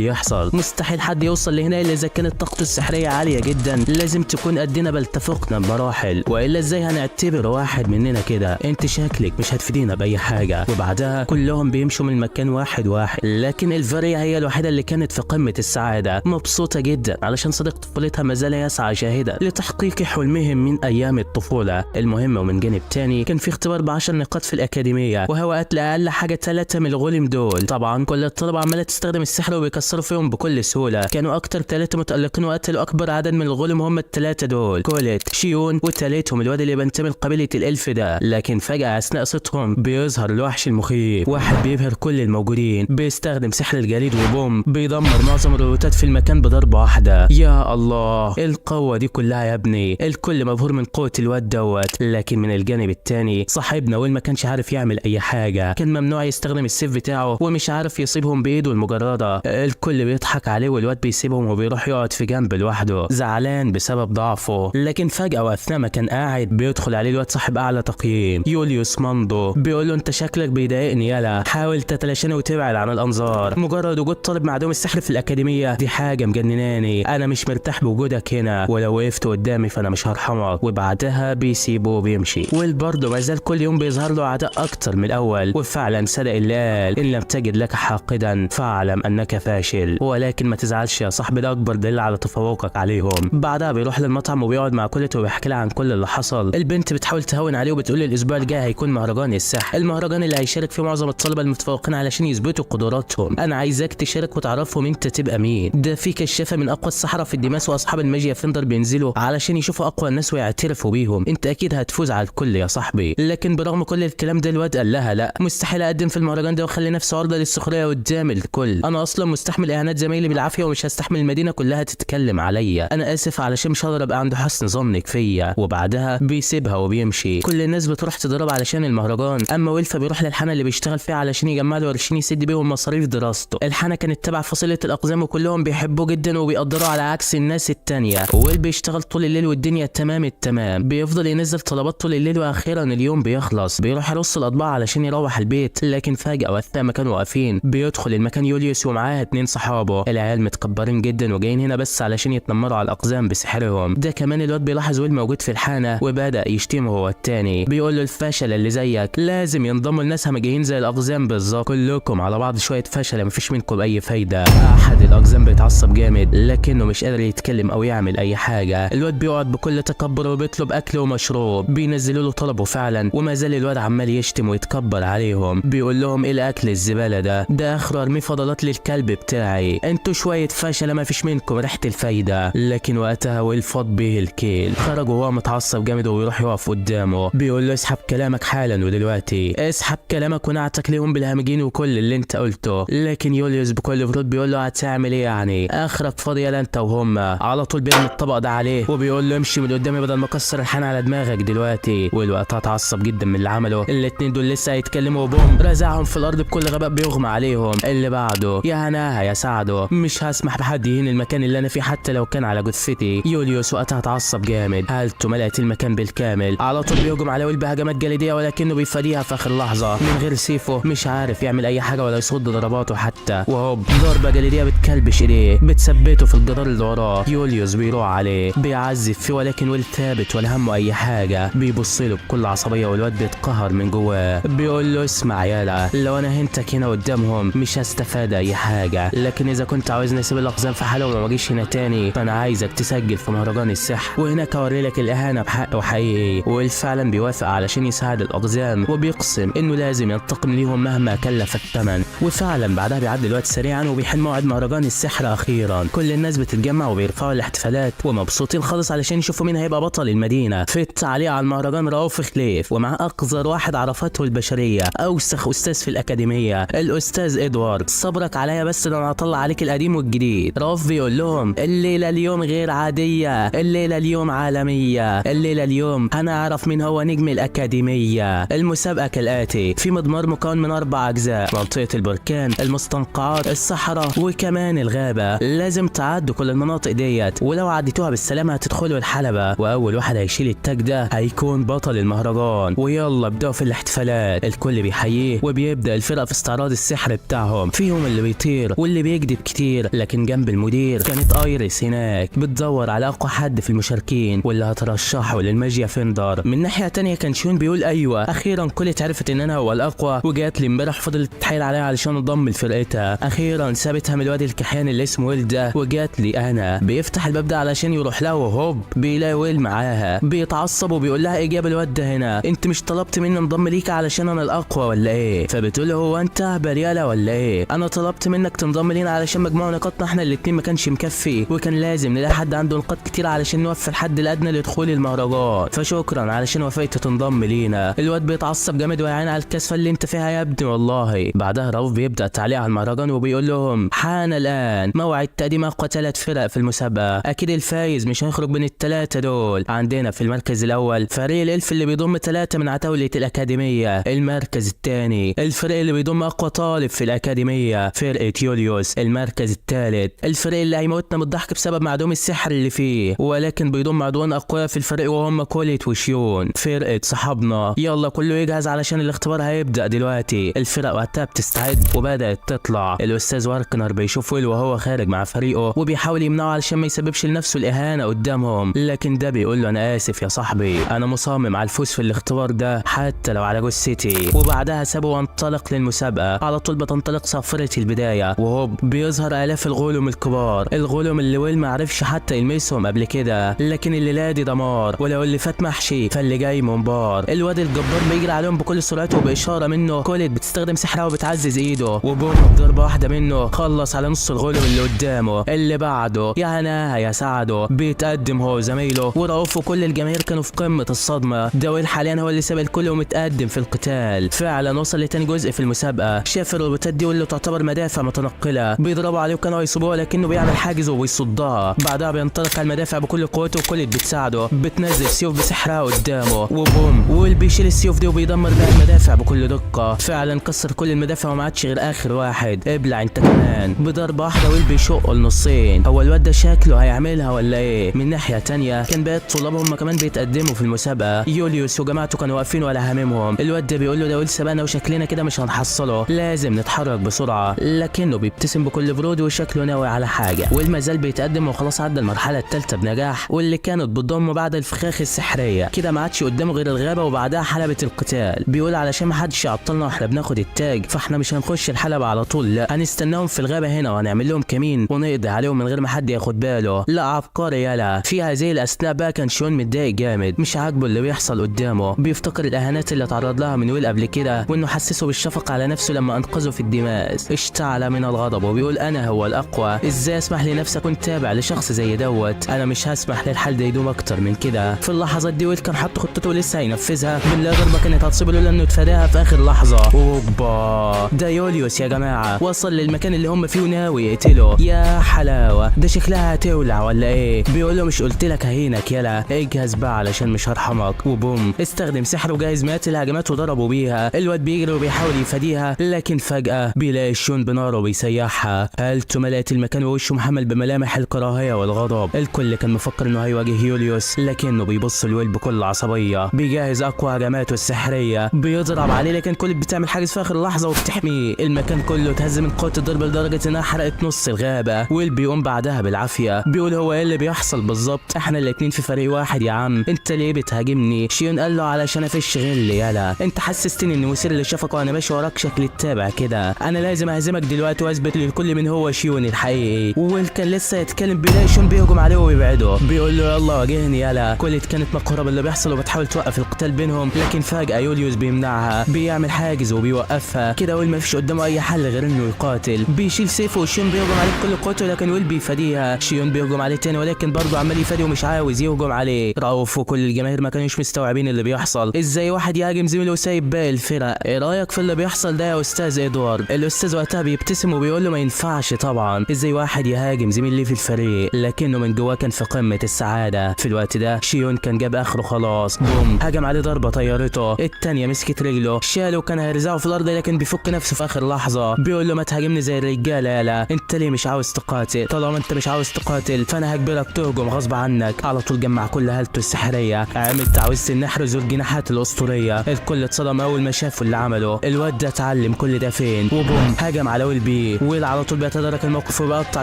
S1: يحصل. مستحيل حد يوصل لهنا الا اذا كانت طاقته السحريه عاليه جدا. لازم تكون قدنا بل تفوقنا بمراحل، والا ازاي هنعتبر واحد مننا كده؟ انت شكلك مش هتفيدينا باي حاجه. وبعدها كلهم بيمشوا من المكان واحد واحد، لكن الفاريا هي الوحيده اللي كانت في قمه السعاده، مبسوطه جدا علشان صديق طفولتها ما زال يسعى جاهدا لتحقيق حلمهم من ايام الطفوله. المهم ومن جانب تاني كان في اختبار ب10 نقاط في الاكاديميه، وهو قتل اقل حاجه 3 من الغولم دول. طبعا كل الطلبه عماله تستخدم السحر وبيكسروا فيهم بكل سهوله. كانوا اكتر 3 متالقين وقتلوا اكبر عدد من الغولم هم ال3 دول: كوليت، شيون، وثالثهم الواد اللي بينتمي لقبيله الالف ده. لكن فجاه اثناء صيتهم بيظهر الوحش المخيف، واحد بيبهر كل الموجودين، بيستخدم سحر الجليد وبوم بيدمر معظم الروتات في المكان بضربه واحده. يا الله القوه دي كلها يا ابني. الكل مبهور من قوه الواد دوت. لكن من الجانب الثاني صاحبنا ويل ما كانش عارف يعمل اي حاجه. كان ممنوع يستخدم السيف بتاعه ومش عارف يصيبهم بايده المجرده. الكل بيضحك عليه والواد بيسيبهم وبيروح يقعد في جنب لوحده زعلان بسبب ضعفه. لكن فجاه واثناء ما كان قاعد بيدخل عليه الواد صاحب اعلى تقييم يوليوس ماندو. بيقول له انت شكلك بيضايقني يالا، حاول تتلاشاني وتبعد عن الانظار. مجرد وجود طالب معدوم السحر في الاكاديميه دي حاجه مجنناني. انا مش مرتاح بوجودك هنا، ولو وقفت قدامي فانا مش هرحمك. وبعدها بيسيبه وبيمشي. ويل برضه ما زال كل يوم بيظهر له اعداء اكتر من الاول. وفعلا صدق اللي قال ان لم تجد لك حاقدا فاعلم انك فاشل. ولكن ما تزعلش يا صاحبي، ده اكبر دليل على تفوقك عليهم. بعدها بيروح للمطعم وبيقعد مع كوليت وبيحكي لها عن كل اللي حصل. البنت بتحاول تهون عليه وبتقول الاسبوع الجاي هيكون مهرجان السحر، المهرجان اللي هيشارك فيه معظم الطلبه المتفوقين علشان يثبتوا قدراتهم. انا عايزاك تشارك وتعرفهم انت تبقى مين. ده في كشافه من اقوى السحرة في الدماس واصحاب الماجيا فيندر بينزلوا علشان يشوفوا اقوى الناس ويعترفوا بيهم. انت اكيد هتفوز على الكل يا صاحبي. لكن برغم كل الكلام ده الواد قال لها لا، مستحيل اقدم في المهرجان ده واخلي نفسي عرضه للسخريه قدام الكل. انا اصلا مستحمل اهانات زمايلي بالعافيه ومش هستحمل المدينه كلها تتكلم عليا. انا اسف علشان مش هقدر ابقى عنده حسن ظنك فيا. وبعدها بيسيبها وبيمشي. كل الناس بتروح تضرب علشان المهرجان، اما ويلفا بيروح للحانه اللي بيشتغل فيها علشان يجمع له قرشين يسد بيهم مصاريف دراسته. الحانه كانت تبع فصيله الاقزام وكلهم بيحبوه جدا وبيقدروه على عكس الناس التانيه. ويل بيشتغل طول الليل والدنيا تمام التمام، بيفضل ينزل طلبات طول الليل، واخيرا اليوم بيخلص. بيروح يرص الاطباق علشان يروح البيت. لكن فجاه واثناء ما كانوا واقفين بيدخل المكان يوليوس ومعاه 2 صحابه. العيال متكبرين جدا وجايين هنا بس علشان يتنمروا على الاقزام بسحرهم. ده كمان الواد بيلاحظ ويل موجود في الحانه وبدا يشتمه هو التاني. بيقول له الفشل اللي زيك لازم ينضموا لناس همجيين زي الاقزام بالظبط. كلكم على بعض شويه فشل مفيش منكم اي فايده. احد الاقزام بيتعصب جامد لكنه مش قادر يتكلم او يعمل اي حاجه. الواد بيقعد بكل تكبر وبيطلب اكل ومشروب. بينزلوا له طلبه فعلا، وما زال الواد عمال يشتم ويتكبر عليهم. بيقول لهم ايه الاكل الزباله ده اخر ارمي فضلات للكلب بتاعي. انتوا شويه فشل ما فيش منكم ريحه الفايده. لكن وقتها ويل فاض به الكيل. خرج وهو متعصب جامد ويروح يقف قدامه. بيقول له اسحب كلامك حالا ودلوقتي، اسحب كلامك ونعتك وبارك لهم بالهامجين وكل اللي انت قلته. لكن يوليوس بكل برود بيقول له هتعمل ايه يعني؟ اخرك فاضي يلا انت وهم. على طول بيرمي الطبق ده عليه وبيقول له امشي من قدامي بدل ما اكسر الحان على دماغك دلوقتي. والوقت اتعصب جدا من اللي عمله. الاتنين دول لسه هيتكلموا وبوم رزعهم في الارض بكل غباء بيغمى عليهم. اللي بعده يا هناها يا سعده، مش هسمح بحد يهين المكان اللي انا فيه حتى لو كان على جثتي. يوليوس وقتها اتعصب جامد، هالته ملأت المكان بالكامل. على طول بيهجم على ويل بهجمات جليديه ولكنه بيفاديها في اخر لحظه من غير سيفه، مش عارف يعمل اي حاجه ولا يصد ضرباته حتى. وهوب ضربه جليديه بتكلبش ايديه بتثبته في الجدار اللي وراه. يوليوس بيروح عليه بيعذب فيه ولكن ويل ثابت ولا همه اي حاجه، بيبص له بكل عصبيه والواد بيتقهر من جواه. بيقول له اسمع يالا، لو انا هنتك هنا قدامهم مش هستفاد اي حاجه، لكن اذا كنت عاوزني اسيب الاقزام في حالهم وما اجيش هنا تاني فانا عايزك تسجل في مهرجان السحر وهناك اوري لك الاهانه بحق وحقيقي. ويل فعلا بيوافق علشان يساعد الاقزام وبيقسم انه لازم ينتقم ليهم مهما كلف الثمن. وفعلا بعدها بيعدي الوقت سريعا وبيحل موعد مهرجان السحر اخيرا. كل الناس بتتجمع وبيرفعوا الاحتفالات ومبسوطين خالص علشان يشوفوا مين هيبقى بطل المدينه. في التعليق على المهرجان رؤوف خليف ومع اقذر واحد عرفته البشريه، اوسخ استاذ في الاكاديميه الاستاذ ادوارد. صبرك عليا بس ده انا هطلع عليك القديم والجديد. رؤوف بيقول لهم الليله اليوم غير عاديه، الليله اليوم عالميه، الليله اليوم هنعرف مين هو نجم الاكاديميه. المسابقه كالاتي: في مضمار مكون من 4 اجزاء، منطقه البركان، المستنقعات، الصحراء وكمان الغابه. لازم تعدوا كل المناطق ديت، ولو عديتوها بالسلامه هتدخلوا الحلبه، واول واحد هيشيل التاج ده هيكون بطل المهرجان. ويلا بدأوا في الاحتفالات، الكل بيحييه وبيبدأ الفرق في استعراض السحر بتاعهم. فيهم اللي بيطير واللي بيكذب كتير، لكن جنب المدير كانت ايريس هناك بتدور على اقوى حد في المشاركين واللي هترشحه للماجيا فيندر. من ناحيه تانية كان شون بيقول ايوه اخيرا كلت عرفت ان انا هو الاقوى وجات لي امبارح فضلت تتحايل عليها علشان انضم لفرقتها. اخيرا سابتها من الواد الكحيان اللي اسمه ويل ده وجات لي انا. بيفتح الباب ده علشان يروح لها وهوب بيلاقي ويل معاها. بيتعصب وبيقول لها ايه جاب الواد ده هنا؟ انت مش طلبت مني انضم ليك علشان انا الاقوى ولا ايه؟ فبتقول له هو انت برياله ولا ايه؟ انا طلبت منك تنضم لينا علشان مجموع نقاطنا احنا الاتنين ما كانش مكفي، وكان لازم نلاقي حد عنده نقاط كتير علشان نوفي الحد الادنى لدخول المهرجان، فشكرا علشان وافقت تنضم لينا. الواد بيتعصب جامد ويعين على الكسفه اللي انت فيها يا ابني والله. بعدها رؤوف بيبدا التعليق على المهرجان وبيقول لهم حان الان موعد تقديم اقوى 3 فرق في المسابقه. اكيد الفايز مش هيخرج بين ال3 دول. عندنا في المركز الاول فريق الالف اللي بيضم 3 من عتاوله الاكاديميه. المركز الثاني الفريق اللي بيضم اقوى طالب في الاكاديميه فرقه يوليوس. المركز الثالث الفريق اللي هيموتنا من الضحك بسبب معدوم السحر اللي فيه ولكن بيضم عدوان اقوياء في الفريق وهم كوليت وشيون فرقه صحابنا. يلا كله يجهز علشان الاختبار هيبدا دلوقتي. الفرق وقتها بتستعد وبدات تطلع. الاستاذ واركنر بيشوف ويل وهو خارج مع فريقه وبيحاول يمنعه علشان ما يسببش لنفسه الاهانه قدامهم، لكن ده بيقول له انا اسف يا صاحبي انا مصمم على الفوز في الاختبار ده حتى لو على جثتي. وبعدها سابه وانطلق للمسابقه. على طول بتنطلق صفره البدايه وهوب بيظهر الاف الغولم الكبار، الغولم اللي ويل ما عرفش حتى يلمسهم قبل كده، لكن الليله دي دمار ولو اللي فات محشي فاللي جاي منبار. الواد الجبار بيجري عليهم بكل سرعته وباشاره منه كوليت بتستخدم سحرها وبتعزز ايده وبوم ضربه واحده منه خلص على نص الغولم اللي قدامه. اللي بعده يا هناها يا سعده بيتقدم هو وزمايله ورؤوف وكل الجماهير كانوا في قمه الصدمه. ده ويل حاليا هو اللي ساب الكل ومتقدم في القتال. فعلا وصل لتاني جزء في المسابقه. شاف الروبوتات دي واللي تعتبر مدافع متنقله بيضربوا عليه وكانوا هيصيبوه لكنه بيعمل حاجز وبيصدها. بعدها بينطلق على المدافع بكل قوته وكوليت بتساعده بتنزل سيوف بسحرها قدامه وبوم ويل بيشيل السيوف دي وبيدمر بيها المدافع بكل دقه. فعلا كسر كل المدافع وما عادش غير اخر واحد. ابلع انت كمان. بضربه واحده ويل بيشقه لنصين. هو الواد ده شكله هيعملها ولا ايه؟ من ناحيه تانية كان باقي الطلاب هم كمان بيتقدموا في المسابقه. يوليوس وجماعته كانوا واقفين ولا هاممهم. الواد ده بيقول له ده ويل سبقنا وشكلنا كده مش هنحصله لازم نتحرك بسرعه، لكنه بيبتسم بكل برود وشكله ناوي على حاجه. ويل مازال بيتقدم وخلاص عدى المرحله الثالثه بنجاح واللي كانت بتضمه بعد الفخاخ السحريه. كده ما عادش قدامه غير الغابه وبعدها حلبه القتال. بيقول علشان ما حدش يعطلنا واحنا بناخد التاج فاحنا مش هنخش الحلبه على طول، لا هنستناهم في الغابه هنا وهنعمل لهم كمين ونقضي عليهم من غير ما حد ياخد باله. لا عبقري يالا. في هذه الاثناء بقى كان شون متضايق جامد مش عاجبه اللي بيحصل قدامه. بيفتكر الاهانات اللي اتعرض لها من ويل قبل كده وانه حسسه بالشفقه على نفسه لما انقذه في الدماس. اشتعل من الغضب وبيقول انا هو الاقوى، ازاي اسمح لنفسي اكون تابع لشخص زي دوت؟ انا مش هسمح للحال ده يدوم اكتر من كده. في اللحظات دي ويل كان حاطط خطته ولسه هينفذها. بالله ضربه كانت هتصيبه لولا انه اتفاداها في اخر لحظه. اوبا، ده يوليوس يا جماعه وصل للمكان اللي هم فيه وناوي يقتله. يا حلاوه، ده شكلها هتولع ولا ايه؟ بيقول له مش قلت لك ههينك يلا، اجهز بقى علشان مش هرحمك. وبوم، استخدم سحر وجهز مئات الهجمات وضربوا بيها. الواد بيجري وبيحاول يفاديها، لكن فجاه بيلاقي شيون بناره وبيسيحها. هالته ملأت المكان ووشه محمل بملامح الكراهيه والغضب. الكل كان مفكر انه هيواجه يوليوس، لكنه بيبص لويل بكل عصبيه، بيجهز اقوى هجماته السحريه، بيضرب عليه، لكن كل بتعمل حاجز في اخر لحظه وبتحميه. المكان كله اتهز من قوه الضرب لدرجه انها حرقت نص الغابه. ويل بيقوم بعدها بالعافيه، بيقول هو ايه اللي بيحصل بالظبط؟ احنا الاتنين في فريق واحد يا عم، انت ليه بتهاجمني؟ شيون قال له علشان افش غل يالا، انت حسستني ان وسير اللي شافك وانا ماشي وراك شكل التابع كده. انا لازم اهزمك دلوقتي واثبت للكل من هو شيون الحقيقي. ويل كان لسه يتكلم بيلاقي شيون بيهجم عليه وبيبعده، بيقول له يلا واجهني يالا. كوليت كانت مقهوره باللي بيحصل وبتحاول توقف القتال بينهم، لكن فجاه يوليوس بيمنعها، بيعمل حاجز وبيوقفها كده. ويل مفيش قدامه اي حل غير انه يقاتل، بيشيل سيفه وشيون بيهجم عليه بكل قوته، لكن ويل بيفاديها. شيون بيهجم عليه تاني ولكن برضه عمال يفادي ومش عاوز يهجم عليه. راوف وكل الجماهير ما كانوش مستوعبين اللي بيحصل، ازاي واحد يهاجم زميله وسايب باقي الفرق؟ ايه رايك في اللي بيحصل ده يا استاذ ادوارد؟ الاستاذ وقتها بيبتسم وبيقول له ما ينفعش طبعا، ازاي واحد يهاجم زميل ليه في الفريق؟ لكنه من جواه كان في قمه السعاده. في الوقت ده شيون كان جاب اخره خلاص. بوم، هجم عليه ضربه طيرته، التانيه مسكت رجله، شاله وكان هيرزعه في الارض، لكن بيفك نفسه في اخر لحظه. بيقول له ما تهاجمني زي الرجاله يالا، انت ليه مش عاوز تقاتل؟ طالما انت مش عاوز تقاتل فانا هجبرك تهجم غصب عنك. على طول جمع كل هالته السحريه، عمل تعويذه النحر ذو الجناحات الاسطوريه. الكل اتصدم اول ما شافوا اللي عمله. الواد ده اتعلم كل ده فين؟ وبوم، هجم على ويل بي. ويل على طول بيتدارك الموقف وبيقطع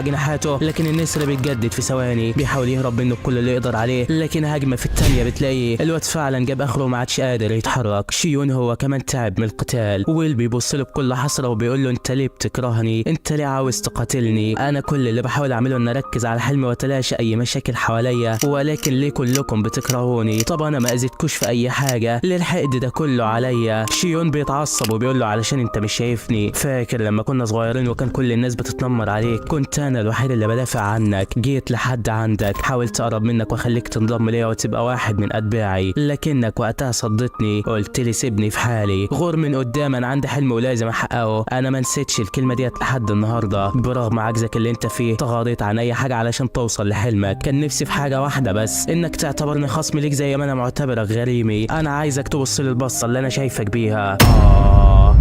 S1: جناحاته، لكن النسر بيتجدد في ثواني، بيحاول يهرب منه بكل اللي يقدر عليه، لكن هجمه في الثانيه بتلاقيه الواد فعلا جاب اخره وما عادش قادر يتحرك. شيون هو كمان تعب من القتال. ويل بيبص له بكل حسره وبيقول له انت ليه بتكرهني؟ انت ليه عاوز تقاتلني؟ انا كل اللي بحاول اعمله ان اركز على حلمي واتلاشى اي مشاكل حواليا، ولكن ليه كلكم بتكرهوني؟ طب انا ما اذيتكوش في اي حاجه، ليه الحقد ده كله عليا؟ شيون بيتعصب وبيقول له علشان انت مش شايفني. فاكر لما كنا صغيرين وكان كل الناس بتتنمر عليك؟ كنت انا الوحيد اللي بدافع عنك، جيت لحد عندك، حاولت اقرب منك واخليك تنضم ليا وتبقى واحد من اتباعي، لكنك وقتها صدتني، قلت لي سيبني في حالي، غور من قدام، انا عندي حلم ولازم احققه. انا ما نسيتش الكلمه ديت لحد النهارده، برغم عجزك اللي انت فيه تغاضيت عن اي حاجه علشان توصل لحلمك. كان نفسي في حاجه واحده بس، انك تعتبرني خصم ليك زي ما انا معتبرك غريمي. انا عايزك تبص لي البصه اللي انا شايفك بيها.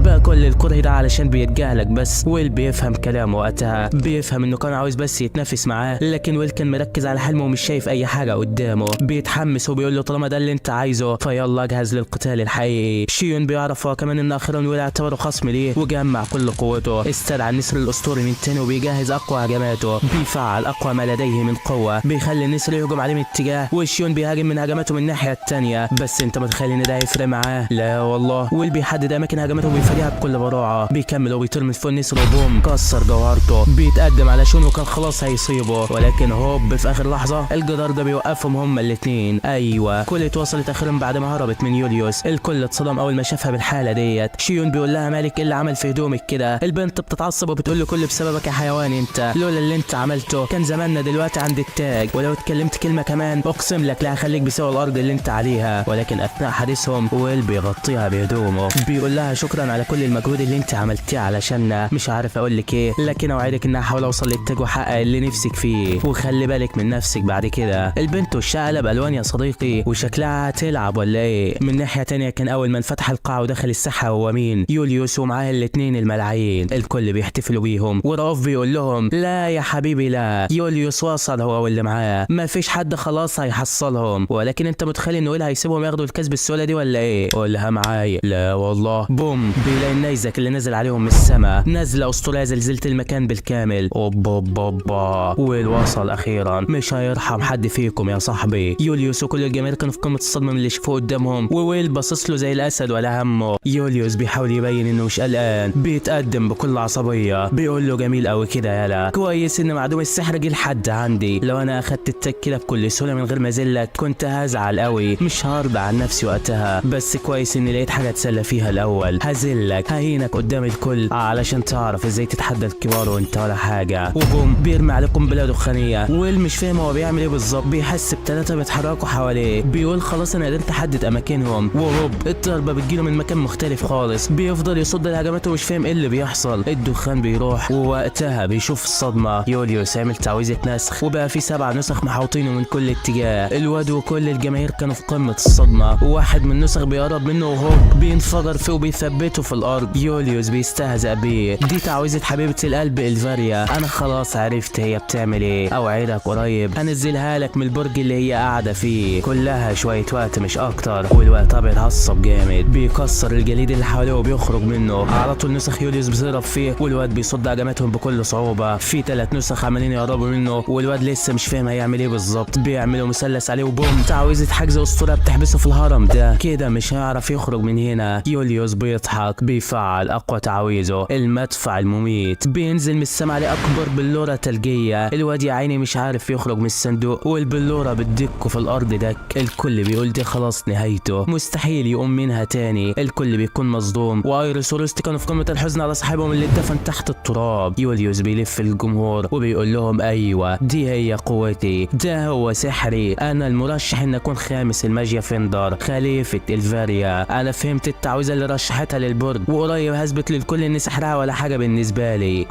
S1: بقى كل الكره ده علشان بيتجاهلك بس. ويل بيفهم كلامه وقتها، بيفهم انه كان عاوز بس يتنافس معاه، لكن ويل كان مركز على حلمه ومش شايف اي حاجه قدامه. بيتحمس وبيقول له طالما ده اللي انت عايزه فيلا اجهز للقتال الحقيقي. شيون بيعرف هو كمان ان اخيرا ويل اعتبره خصم ليه، وجمع كل قوته، استدعى النسر الاسطوري من تاني وبيجهز اقوى هجماته، بيفعل اقوى ما لديه من قوه، بيخلي النسر يهجم عليه من اتجاه وشيون بيهاجم من هجماته من الناحيه الثانيه. بس انت متخيل ان ده هيفرق معاه؟ لا والله. ويل بيحدد اماكن هجماته وبيفاديها بكل براعه، بيكمل وبيطير من فوق النسر وبوم كسر جوهرته، بيتقدم على شون وكان خلاص هيصيبه، ولكن هوب في اخر لحظه الجدار ده بيوقفهم هما الاثنين. ايوه، كوليت وصلت اخيرا بعد ما هربت من يوليوس. الكل اتصدم اول ما شافها بالحاله ديت. شيون بيقول لها مالك ايه اللي عمل في هدومك كده؟ البنت بتتعصب وبتقول له كل بسببك يا حيوان، انت لولا اللي انت عملته كان زماننا دلوقتي عند التاج، ولو اتكلمت كلمه كمان اقسم لك لا هخليك بسوى الارض اللي انت عليها. ولكن اثناء حديثهم ويل بيغطيها بهدومه، بيقول لها شكرا على كل المجهود اللي انت عملتيه علشاننا، مش عارف اقول لك ايه، لكن اوعدك ان هحاول اوصل للتاج واحقق اللي نفسك فيه، وخلي بالك من نفسك بعد كده. البنت وشها قلب الوان يا صديقي، وشكلها هتلعب ولا ايه؟ من ناحيه تانية كان اول ما انفتح القاعه ودخل الساحه هو مين؟ يوليوس ومعاه الاثنين الملاعين. الكل بيحتفلوا بيهم، وراوف بيقول لهم لا يا حبيبي لا، يوليوس وصل هو واللي معاه، ما فيش حد خلاص هيحصلهم. ولكن انت متخيل انه ويل هيسيبهم ياخدوا الكاس بالسهوله دي ولا ايه؟ قولها معايا. لا والله. بوم، بيلاقي النيزك اللي نزل عليهم من السماء، نزله اسطوريه زلزلت المكان بالكامل. اوبا ويل وصل اخيرا، مش هيرحم حد فيكم يا صاحبي. يوليوس وكل الجماهير كانوا في قمه الصدمه من اللي شافوه قدامهم، وويل باصص له زي الاسد ولا همه. يوليوس بيحاول يبين انه مش قلقان، بيتقدم بكل عصبيه، بيقول له جميل قوي كده يالا، كويس ان معدوم السحر جه لحد عندي، لو انا اخدت التك كده بكل سهوله من غير ما اذلك كنت هزعل قوي، مش هرضى عن نفسي وقتها، بس كويس اني لقيت حاجه اتسلى فيها الاول، هزل هذلك ههينك قدام الكل علشان تعرف ازاي تتحدى الكبار وانت ولا حاجه. وبوم بيرمي عليه قنبله دخانيه، ويل مش فاهم هو بيعمل ايه بالظبط. بيحس بثلاثه بيتحركوا حواليه، بيقول خلاص انا قدرت احدد اماكنهم، وهوب الضربه بتجيله من مكان مختلف خالص. بيفضل يصد الهجمات ومش فاهم ايه اللي بيحصل. الدخان بيروح ووقتها بيشوف الصدمه. يوليوس عمل تعويذه نسخ وبقى في 7 نسخ محاوطينه من كل اتجاه. الواد وكل الجماهير كانوا في قمه الصدمه، وواحد من النسخ بيقرب منه وهوب بينفجر فيه وبيثبته في الارض. يوليوس بيستهزأ بيه. دي تعويذه حبيبه القلب الفاريا، انا خلاص عرفت هي بتعمل ايه، اوعدك قريب هنزلها لك من البرج اللي هي قاعده فيه. كلها شويه وقت مش اكتر. والوقت بيتعصب جامد، بيكسر الجليد اللي حواليه وبيخرج منه. على طول نسخ يوليوس بتضرب فيه، والواد بيصد هجماتهم بكل صعوبه. في 3 نسخ عمالين يقربوا منه، والواد لسه مش فاهم هيعمل ايه بالظبط. بيعملوا مثلث عليه وبوم تعويذه حجز اسطوره بتحبسه في الهرم ده، كده مش هيعرف يخرج من هنا. يوليوس بيضحك، بيفعل اقوى تعويذه المدفع المميت. بينزل من السما عليه اكبر بلوره ثلجيه. الواد يا عيني مش عارف يخرج من الصندوق، والبلوره بتدكه في الارض دك. الكل بيقول دي خلاص نهايته، مستحيل يقوم منها تاني. الكل بيكون مصدوم، وايرس ورست كانوا في قمه الحزن على صاحبهم اللي اتدفن تحت التراب. يوليوس بيلف الجمهور وبيقول لهم ايوه دي هي قوتي، ده هو سحري، انا المرشح ان اكون خامس الماجيا فيندر خليفه الفاريا. انا فهمت التعويذه اللي رشحتها للبرج، وقريب هثبت للكل ان سحرها ولا حاجه بالنسبه لي.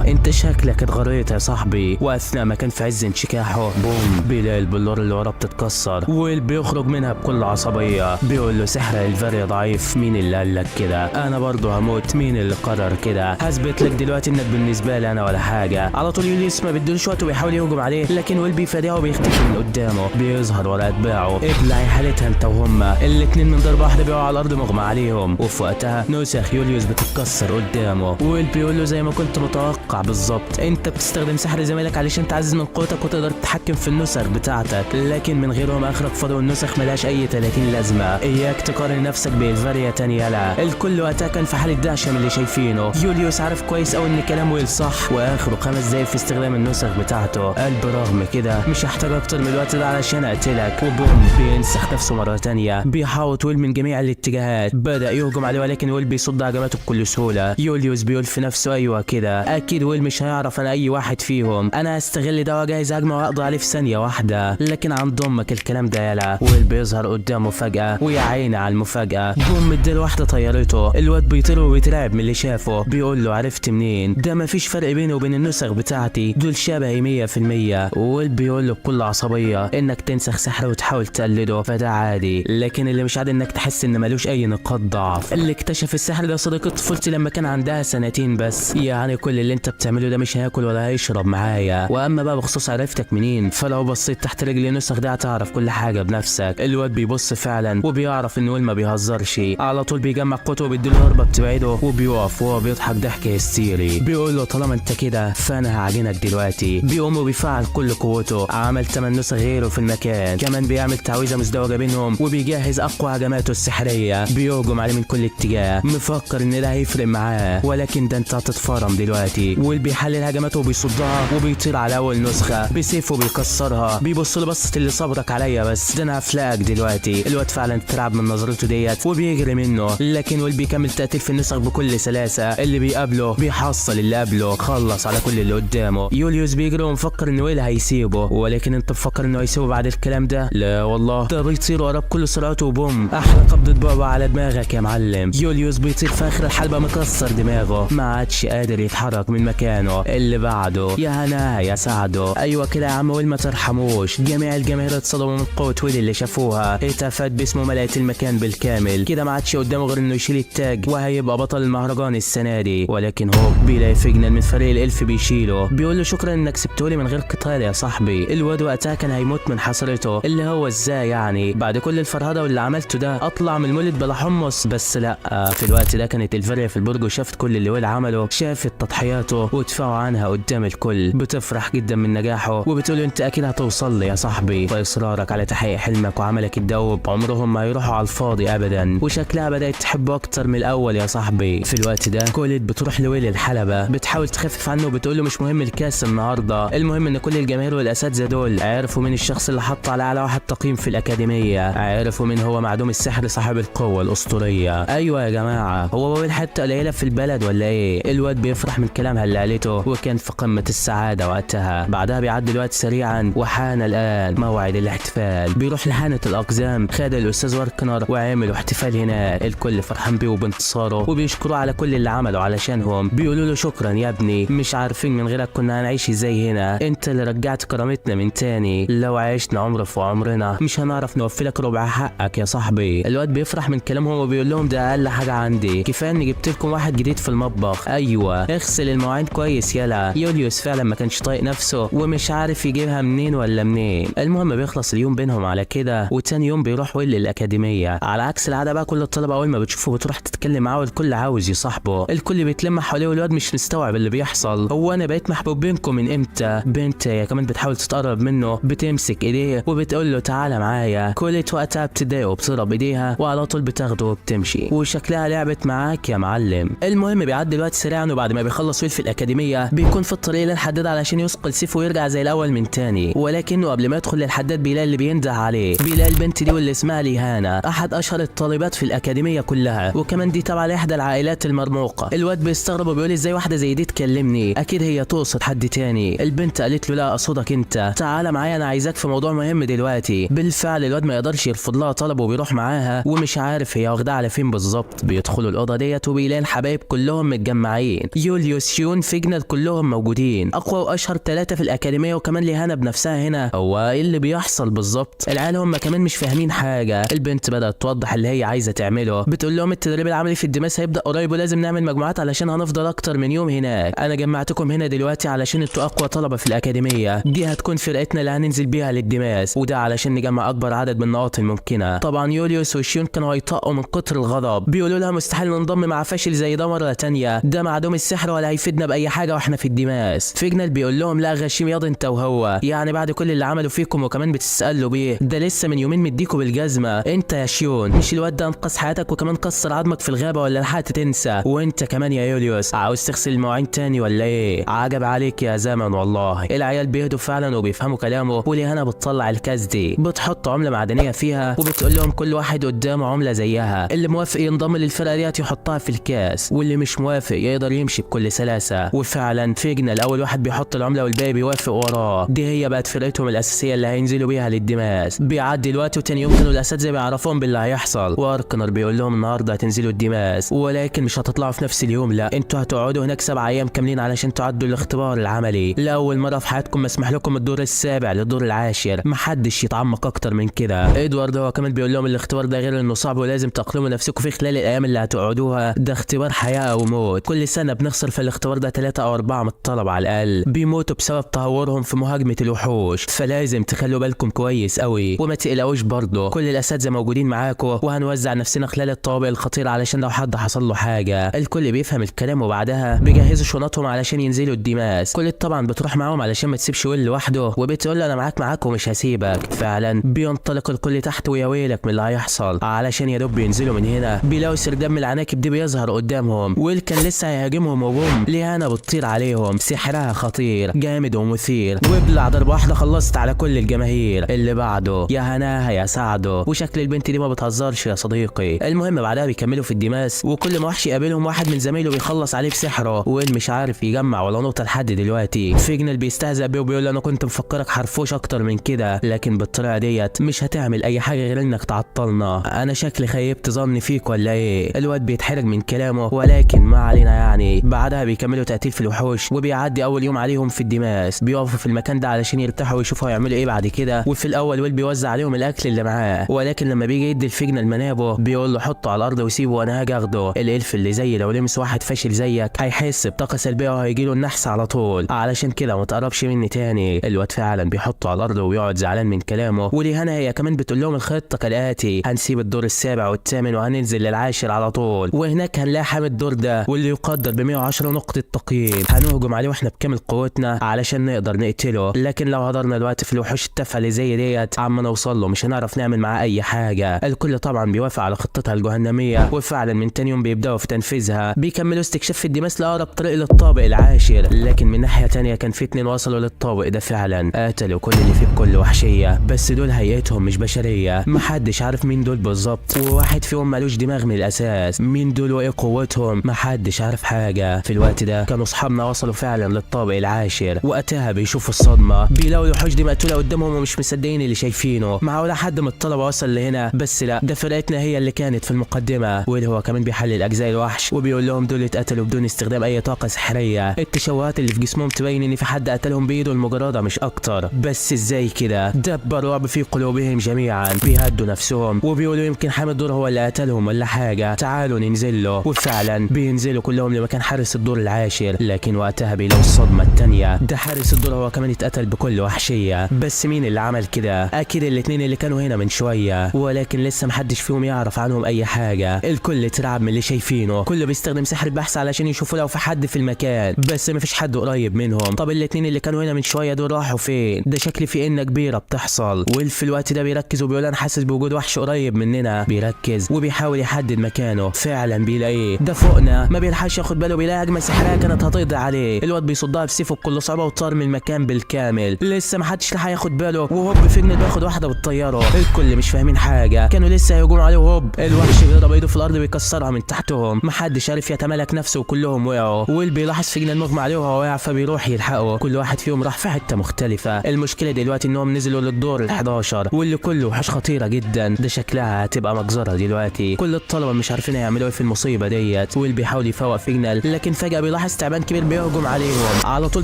S1: انت شكلك اتغريت يا صاحبي. واثناء ما كان في عز انشكاحه بوم بيلاقي البلور اللي وراه بتتكسر، ويل بيخرج منها بكل عصبيه. بيقول له سحر الفاريا ضعيف، مين اللي قال لك كده؟ انا برضه هموت، مين اللي قرر كده؟ هثبت لك دلوقتي انك بالنسبه لي انا ولا حاجه. على طول يوليوس ما بيدوش وقت وبيحاول يهجم عليه، لكن ويل بيفاديه وبيختفي من قدامه. بيظهر ورا اتباعه. ابلعي حالتها انت وهما الاتنين من ضربه واحده بيقعوا على الارض مغمى عليهم. وفي وقتها نسخ يوليوس بتتكسر قدامه. ويل بيقول له زي ما كنت متوقع بالظبط، انت بتستخدم سحر زميلك علشان تعزز من قوتك وتقدر تتحكم في النسخ بتاعتك، لكن من غيرهم اخرك فاضي والنسخ ملهاش اي 30 لازمه. اياك تقارن نفسك بالفاريا تاني يلا. الكل وقتها كان في حاله دهشه من اللي شايفينه. يوليوس عارف كويس قوي ان كلام ويل صح، واخره 5 دقايق في استخدام النسخ بتاعته. قال برغم كده مش هحتاج اكتر من الوقت ده علشان اقتلك. وبوم بينسخ نفسه مره تانيه. بيحاوط ويل من جميع الاتجاهات. بدا يهجم عليه ولكن ويل بيصد هجماته بكل سهوله. يوليوس بيقول في نفسه ايوه كده اكيد ويل مش هيعرف انا اي واحد فيهم، انا هستغل ده واجهز هجمه واقضي عليه في ثانيه واحده. لكن عند امك الكلام ده يلا. ويل بيظهر قدامه فجاه، ويا عيني على المفاجاه، بوم مديله واحده طيرته. الواد بيطير وبيترعب من اللي شافه. بيقول له عرفت منين؟ ده مفيش فرق بيني وبين النسخ بتاعتي، دول شبهي 100%. ويل بيقول له بكل عصبيه انك تنسخ سحر وتحاول تقلده فده عادي، لكن اللي مش عادي انك تحس ان ملوش اي نقاط ضعف. اللي اكتشف السحر ده صديقة طفولتي لما كان عندها 2 سنين بس، يعني كل اللي انت بتعمله ده مش هياكل ولا هيشرب معايا. واما بقى بخصوص عرفتك منين، فلو بصيت تحت رجل النسخ ده هتعرف كل حاجه بنفسك. الواد بيبص فعلا وبيعرف ان ويل ما بيهزرش. على طول بيجمع قوته وبيديله ضربه بتبعده، وبيقف وهو بيضحك ضحك هستيري. بيقول له طالما انت كده فانا هعجنك دلوقتي. بيقوم وبيفعل كل قوته. عمل 8 نسخ غيره في المكان، كمان بيعمل تعويذه مزدوجه بينهم، وبيجهز اقوى هجماته السحريه. بيهجم عليه من كل اتجاه مفكر ان ده هيفرق معاه، ولكن ده انت هتتفرم دلوقتي. ويل بيحلل هجماته وبيصدها وبيطير على اول نسخه بسيفه بيكسرها. بيبص له بصه اللي صبرك عليا بس ده انا هفلقك دلوقتي. الواد فعلا اترعب من نظرته ديت وبيجري منه، لكن ويل بيكمل تقتيل في النسخ بكل سلاسه. اللي بيقابله بيحصل اللي قبله، خلص على كل اللي قدامه. يوليوس بيجري ومفكر ان ويل هيسيبه، ولكن انت مفكر انه هيسيبه بعد الكلام ده؟ لا والله، ده بيطير وراه بكل سرعته وبوم احلى قبضه بابا على دماغك يا معلم. يوليوس بيطير في اخر الحلبه مكسر دماغه، ما عادش قادر يتحرك من مكانه. اللي بعده يا هنا يا سعده. ايوه كده يا عم ويل ما ترحموش. جميع الجماهير اتصدموا من قوه ويل اللي شافوها، اتفت باسمه ملأت المكان بالكامل. كده ما عادش قدامه غير انه يشيل التاج وهيبقى بطل المهرجان السنه دي. ولكن هو بيلاقي فيجنال من فريق الالف بيشيله، بيقول له شكرا انك سبتولي من غير قتال يا صاحبي. الواد وقتها كان هيموت من حسرته، اللي هو ازاي يعني بعد كل الفرهده واللي عملته ده اطلع من المولد بلا حمص؟ بس لا، في الوقت ده كانت الفاريا في البرج وشافت كل اللي ويل عمله، شافت تضحياته ودفاعه عنها قدام الكل. بتفرح جدا من نجاحه وبتقول انت اكيد هتوصل لي يا صاحبي، فاصرارك على تحقيق حلمك وعملك الدؤوب عمرهم ما يروحوا على الفاضي ابدا. وشكلها بدات تحبه اكتر من الاول يا صاحبي. في الوقت ده كوليت بتروح لويل الحلبه، بتحاول تخفف عنه وبتقول له مش مهم الكاس النهارده، المهم ان كل الجماهير والاساتذه دول عرفوا مين الشخص اللي حط على اعلى واحد تقييم في الاكاديميه، عرفوا مين هو معدوم السحر صاحب القوه الاسطوريه. ايوه يا جماعه، هو بابي حته قليله في البلد ولا ايه؟ الواد بيفرح من كلامها اللي قالته وكان في قمه السعاده وقتها. بعدها بيعدي الوقت سريعا وحان الان موعد الاحتفال. بيروح لحانه الاقزام، خد الاستاذ واركنر وعملوا احتفال هناك. الكل فرحان بيه وبانتصاره وبيشكروه على كل اللي عمله علشانهم. بيقولوا له شكرا يا ابني، مش عارفين من غيرك كنا هنعيش ازاي هنا، انت اللي رجعت كرامتنا من تاني، لو عشنا عمر في عمرنا مش هنعرف نوفي لك ربع حقك يا صاحبي. الواد بيفرح من كلامهم وبيقول لهم ده اقل حاجه عندي، كفايه اني جبت لكم واحد جديد في المطبخ. ايوه اغسل المواعين كويس يلا. يوليوس فعلا ما كانش طايق نفسه ومش عارف يجيبها منين ولا منين. المهم بيخلص اليوم بينهم على كده، وتاني يوم بيروح ويل للاكاديميه. على عكس العاده بقى كل الطلبه اول ما بتشوفه بتروح تتكلم معاه والكل عاوز يصاحبه. الكل بيتلم حواليه والواد مش مستوعب اللي بيحصل. هو انا بقيت محبوب بينكم من امتى؟ بنت هي كمان بتحاول تتقرب منه، بتمسك ايديه وبتقول له تعالى معايا. كلت وقتها بتضايقه وبتضرب ايديها وعلى طول بتاخده وبتمشي، وشكلها لعبت معاك يا معلم. المهم بيعدي الوقت سريعا، وبعد ما بيخلص ويل في الاكاديميه بيكون في الطريق للحداد علشان يثقل سيفه ويرجع زي الاول من تاني. ولكنه قبل ما يدخل للحداد بيلاقي اللي بينده عليه، بيلاقي البنت دي واللي اسمها ليهانا، احد اشهر الطالبات في الاكاديميه كلها، وكمان دي تبع لاحدى العائلات المرموقه. الواد بيستغرب وبيقول ازاي واحده زي دي تكلمني، اكيد هي تقصد حد تاني. البنت قالت له لا اقصدك انت، تعالى معايا انا عايزاك في موضوع مهم دلوقتي. بالفعل الواد ما يقدرش يرفض لها طلب وبيروح معاها ومش عارف هي واخداه على فين بالظبط. بيدخلوا الاوضه ديت وبيلاقي الحبايب كلهم متجمعين، يوليوس، شيون، فيجنال، كلهم موجودين، اقوى واشهر 3 في الاكاديميه، وكمان ليهانا بنفسها هنا. هو ايه اللي بيحصل بالظبط؟ العيال هم كمان مش فاهمين حاجه. البنت بدات توضح اللي هي عايزه تعمله، بتقول لهم التدريب العملي في الدماس هيبدا قريب ولازم نعمل مجموعات علشان هنفضل اكتر من يوم هناك. انا جمعتكم هنا دلوقتي علشان انتوا اقوى طلبه في الاكاديميه، دي هتكون فرقتنا اللي هننزل بيها للدماس، وده علشان نجمع اكبر عدد من النقاط الممكنه. طبعا يوليوس وشيون كانوا هيطقوا من كتر الغضب، بيقولوا لها مستحيل ننضم مع فاشل زي ده مره تانيه، ده معدوم السحر ولا هيفيدنا باي حاجه واحنا في الدماس. فيجنال بيقول لهم لا غشيم ياض انت وهو، يعني بعد كل اللي عملوا فيكم وكمان بتسالوا بيه، ده لسه من يومين مديكوا بالجزمه. انت يا شيون مش الواد ده انقذ حياتك وكمان كسر عظمك في الغابه ولا لحقت تنسى؟ وانت كمان يا يوليوس عاوز تغسل المواعين تاني ولا ايه؟ عجب عليك يا زمن والله. العيال بيهدوا فعلا وبيفهموا كلامه، وليهانا بتطلع الكاس دي بتحط عمله معدنيه فيها وبتقول لهم كل واحد قدامه عمله زيها، اللي موافق ينضم للفرقه ديت يحطها في الكاس، واللي مش موافق يقدر يمشي بكل سلاسه. وفعلا فيجنال اول واحد بيحط العمله والباقي بيوافق وراه. دي هي بقت فرقتهم الاساسيه اللي هينزلوا بيها للدماس. بيعدي الوقت وتاني يوم كانوا الاساتذه بيعرفون باللي هيحصل، واركنر بيقول لهم النهارده هتنزلوا الدماس ولكن مش هتطلعوا في نفس اليوم، لا انتوا هتقعدوا هناك 7 ايام كاملين علشان تعدوا الاختبار العملي. لاول مره في حياتكم مسمح لكم الدور السابع للدور العاشر، محدش يتعمق اكتر من كده. ادوارد هو كمان بيقول لهم الاختبار ده غير انه صعب ولازم تأقلموا نفسكم فيه خلال الايام اللي هتقعدوها، ده اختبار حياه او موت. كل سنه بنخسر في الاختبار ده 3 أو 4 من الطلبه على الاقل، بيموتوا بسبب تهورهم في مهاجمه الوحوش، فلازم تخلوا بالكم كويس قوي وما تقلقوش برضه. كل الاساتذه موجودين معاكم وهنوزع نفسنا خلال الطوابق الخطيره علشان لو حد حصل له حاجه. الكل بيفهم الكلام وبعدها بيجهزوا شنطهم علشان ينزلوا الدماس. كل طبعا بتروح معاهم علشان ما تسيبش ويل لوحده وبتقول له انا معاك ومش هسيبك. فعلا بينطلق الكل تحت ويا ويلك من اللي هيحصل علشان يا دوب بينزلوا من هنا بيلاقوا سرداب من العناكب دي بيظهر قدامهم. ويل كان لسه هيهاجمهم وبوم ليهانا بتطير عليهم، سحرها خطير جامد ومثير، وبلع ضربه واحده خلصت على كل الجماهير. اللي بعده يا هناها يا سعده، وشكل البنت دي ما بتهزرش يا صديقي. المهم بعدها بيكملوا في الدماس وكل ما وحش يقابلهم واحد من زمايله بيخلص عليه بسحره، ويل مش عارف يجمع ولا نقطه لحد دلوقتي. فيجنال بيستهزأ بيه وبيقول انا كنت مفكرك حرفوش اكتر من كده، لكن بالطريقه ديت مش هتعمل اي حاجه غير انك تعطلنا، انا شكلي خيبت ظني فيك ولا ايه؟ الواد بيتحرج من كلامه ولكن ما علينا يعني. بعدها بيكملوا تقتيل في الوحوش وبيعدي اول يوم عليهم في الدماس، بيقفوا في المكان ده علشان يرتاحوا ويشوفوا هيعملوا ايه بعد كده. وفي الاول ويل بيوزع عليهم الاكل اللي معاه، ولكن لما بيجي يدي الفيجنال منابه بيقول له حطه على الارض وسيبه وانا هاجي اخده. الالف اللي زي لو لمس واحد فاشل زيك هيحس بطاقه سلبيه وهيجي له النحس على طول، علشان كده ما تقربش مني تاني. الواد فعلا بيحطه على الارض وبيقعد زعلان من كلامه. وليهانا هي كمان بتقول لهم الخطه كالاتي، هنسيب الدور السابع والثامن وهننزل للعاشر على طول، وهناك هنلاقي حامل الدور ده واللي يقدر ب 110 نقطه تقييم، هنهجم عليه واحنا بكامل قوتنا علشان نقدر نقتله، لكن لو هدرنا الوقت في الوحوش التافهه اللي زي ديت عما نوصل له مش هنعرف نعمل معاه اي حاجه. الكل طبعا بيوافق على خطتها الجهنميه، وفعلا من تاني يوم بيبداوا في تنفيذها. بيكملوا استكشاف في الدماس لاقرب طريق للطابق العاشر، لكن من ناحيه تانيه كان في 2 وصلوا للطابق ده فعلا، قتلوا كل اللي فيه بكل وحشيه، بس دول هيئتهم مش بشريه، محدش عارف مين دول بالظبط، وواحد فيهم مالوش دماغ من الاساس. مين دول وايه قوتهم؟ محدش عارف حاجه. في الوقت ده كانوا اصحابنا وصلوا فعلا للطابق العاشر، وقتها بيشوفوا الصدمه، بيلاقوا الوحوش دي مقتوله قدامهم ومش مصدقين اللي شايفينه. معقوله حد من الطلبه وصل لهنا؟ بس لا، ده فرقتنا هي اللي كانت في المقدمه. واللي هو كمان بيحلل اجزاء الوحش وبيقول لهم دول اتقتلوا بدون استخدام اي طاقه سحريه. التشوهات اللي في جسمهم تبين ان في حد قتلهم بايده المجرده مش اكتر. بس ازاي كده؟ دب الرعب في قلوبهم جميعا، بيهدوا نفسهم وبيقولوا يمكن حامي الدور هو اللي قتلهم ولا حاجه، تعالوا ننزل له. وفعلا بينزلوا كلهم لمكان حارس الدور العاشر، لكن وقتها بيلاقوا الصدمه الثانيه. ده حارس الدور هو كمان اتقتل بكل وحشيه. بس مين اللي عمل كده؟ اكيد الاتنين اللي كانوا هنا من شويه، ولكن لسه محدش فيهم يعرف عنهم اي حاجه. الكل اترعب من اللي شايفينه، كله بيستخدم سحر البحث علشان يشوفوا لو في حد في المكان، بس مفيش حد قريب منهم. طب الاتنين اللي كانوا هنا من شويه دول راحوا فين؟ ده شكل في إنة كبيره بتحصل. في الوقت ده بيركز وبيقول انا حاسس بوجود وحش قريب مننا. بيركز وبيحاول يحدد مكانه، فعلا بيلاقيه ده فوقنا. ما بيلحقش ياخد باله، بيلاقي هجمه سحريه كانت هتقضي عليه. الواد بيصدها بسيفه بكل صعوبه وطار من المكان بالكامل. لسه محدش لحق ياخد باله، وهوب فجنة بياخد واحده بالطياره. الكل مش فاهمين حاجه، كانوا لسه هيهجموا عليه وهوب الوحش بيضرب ايده في الارض بيكسرها من تحتهم. محدش عارف يتمالك نفسه وكلهم وقعوا. ويل بيلاحظ فجنة المغمى عليه وهو واقع، فبيروح يلحقه. كل واحد فيهم راح في حته مختلفه. المشكله دلوقتي انهم نزلوا للدور ال11 واللي كله وحش خطيره جدا. ده شكلها هتبقى مجزره دلوقتي. كل الطلبه مش عارفين يعملوا ايه في المصيبه ديت. ويل بيحاول يفوق فجنة، لكن فجاه بيلاحظ تعبان كبير بيهجم عليهم. على طول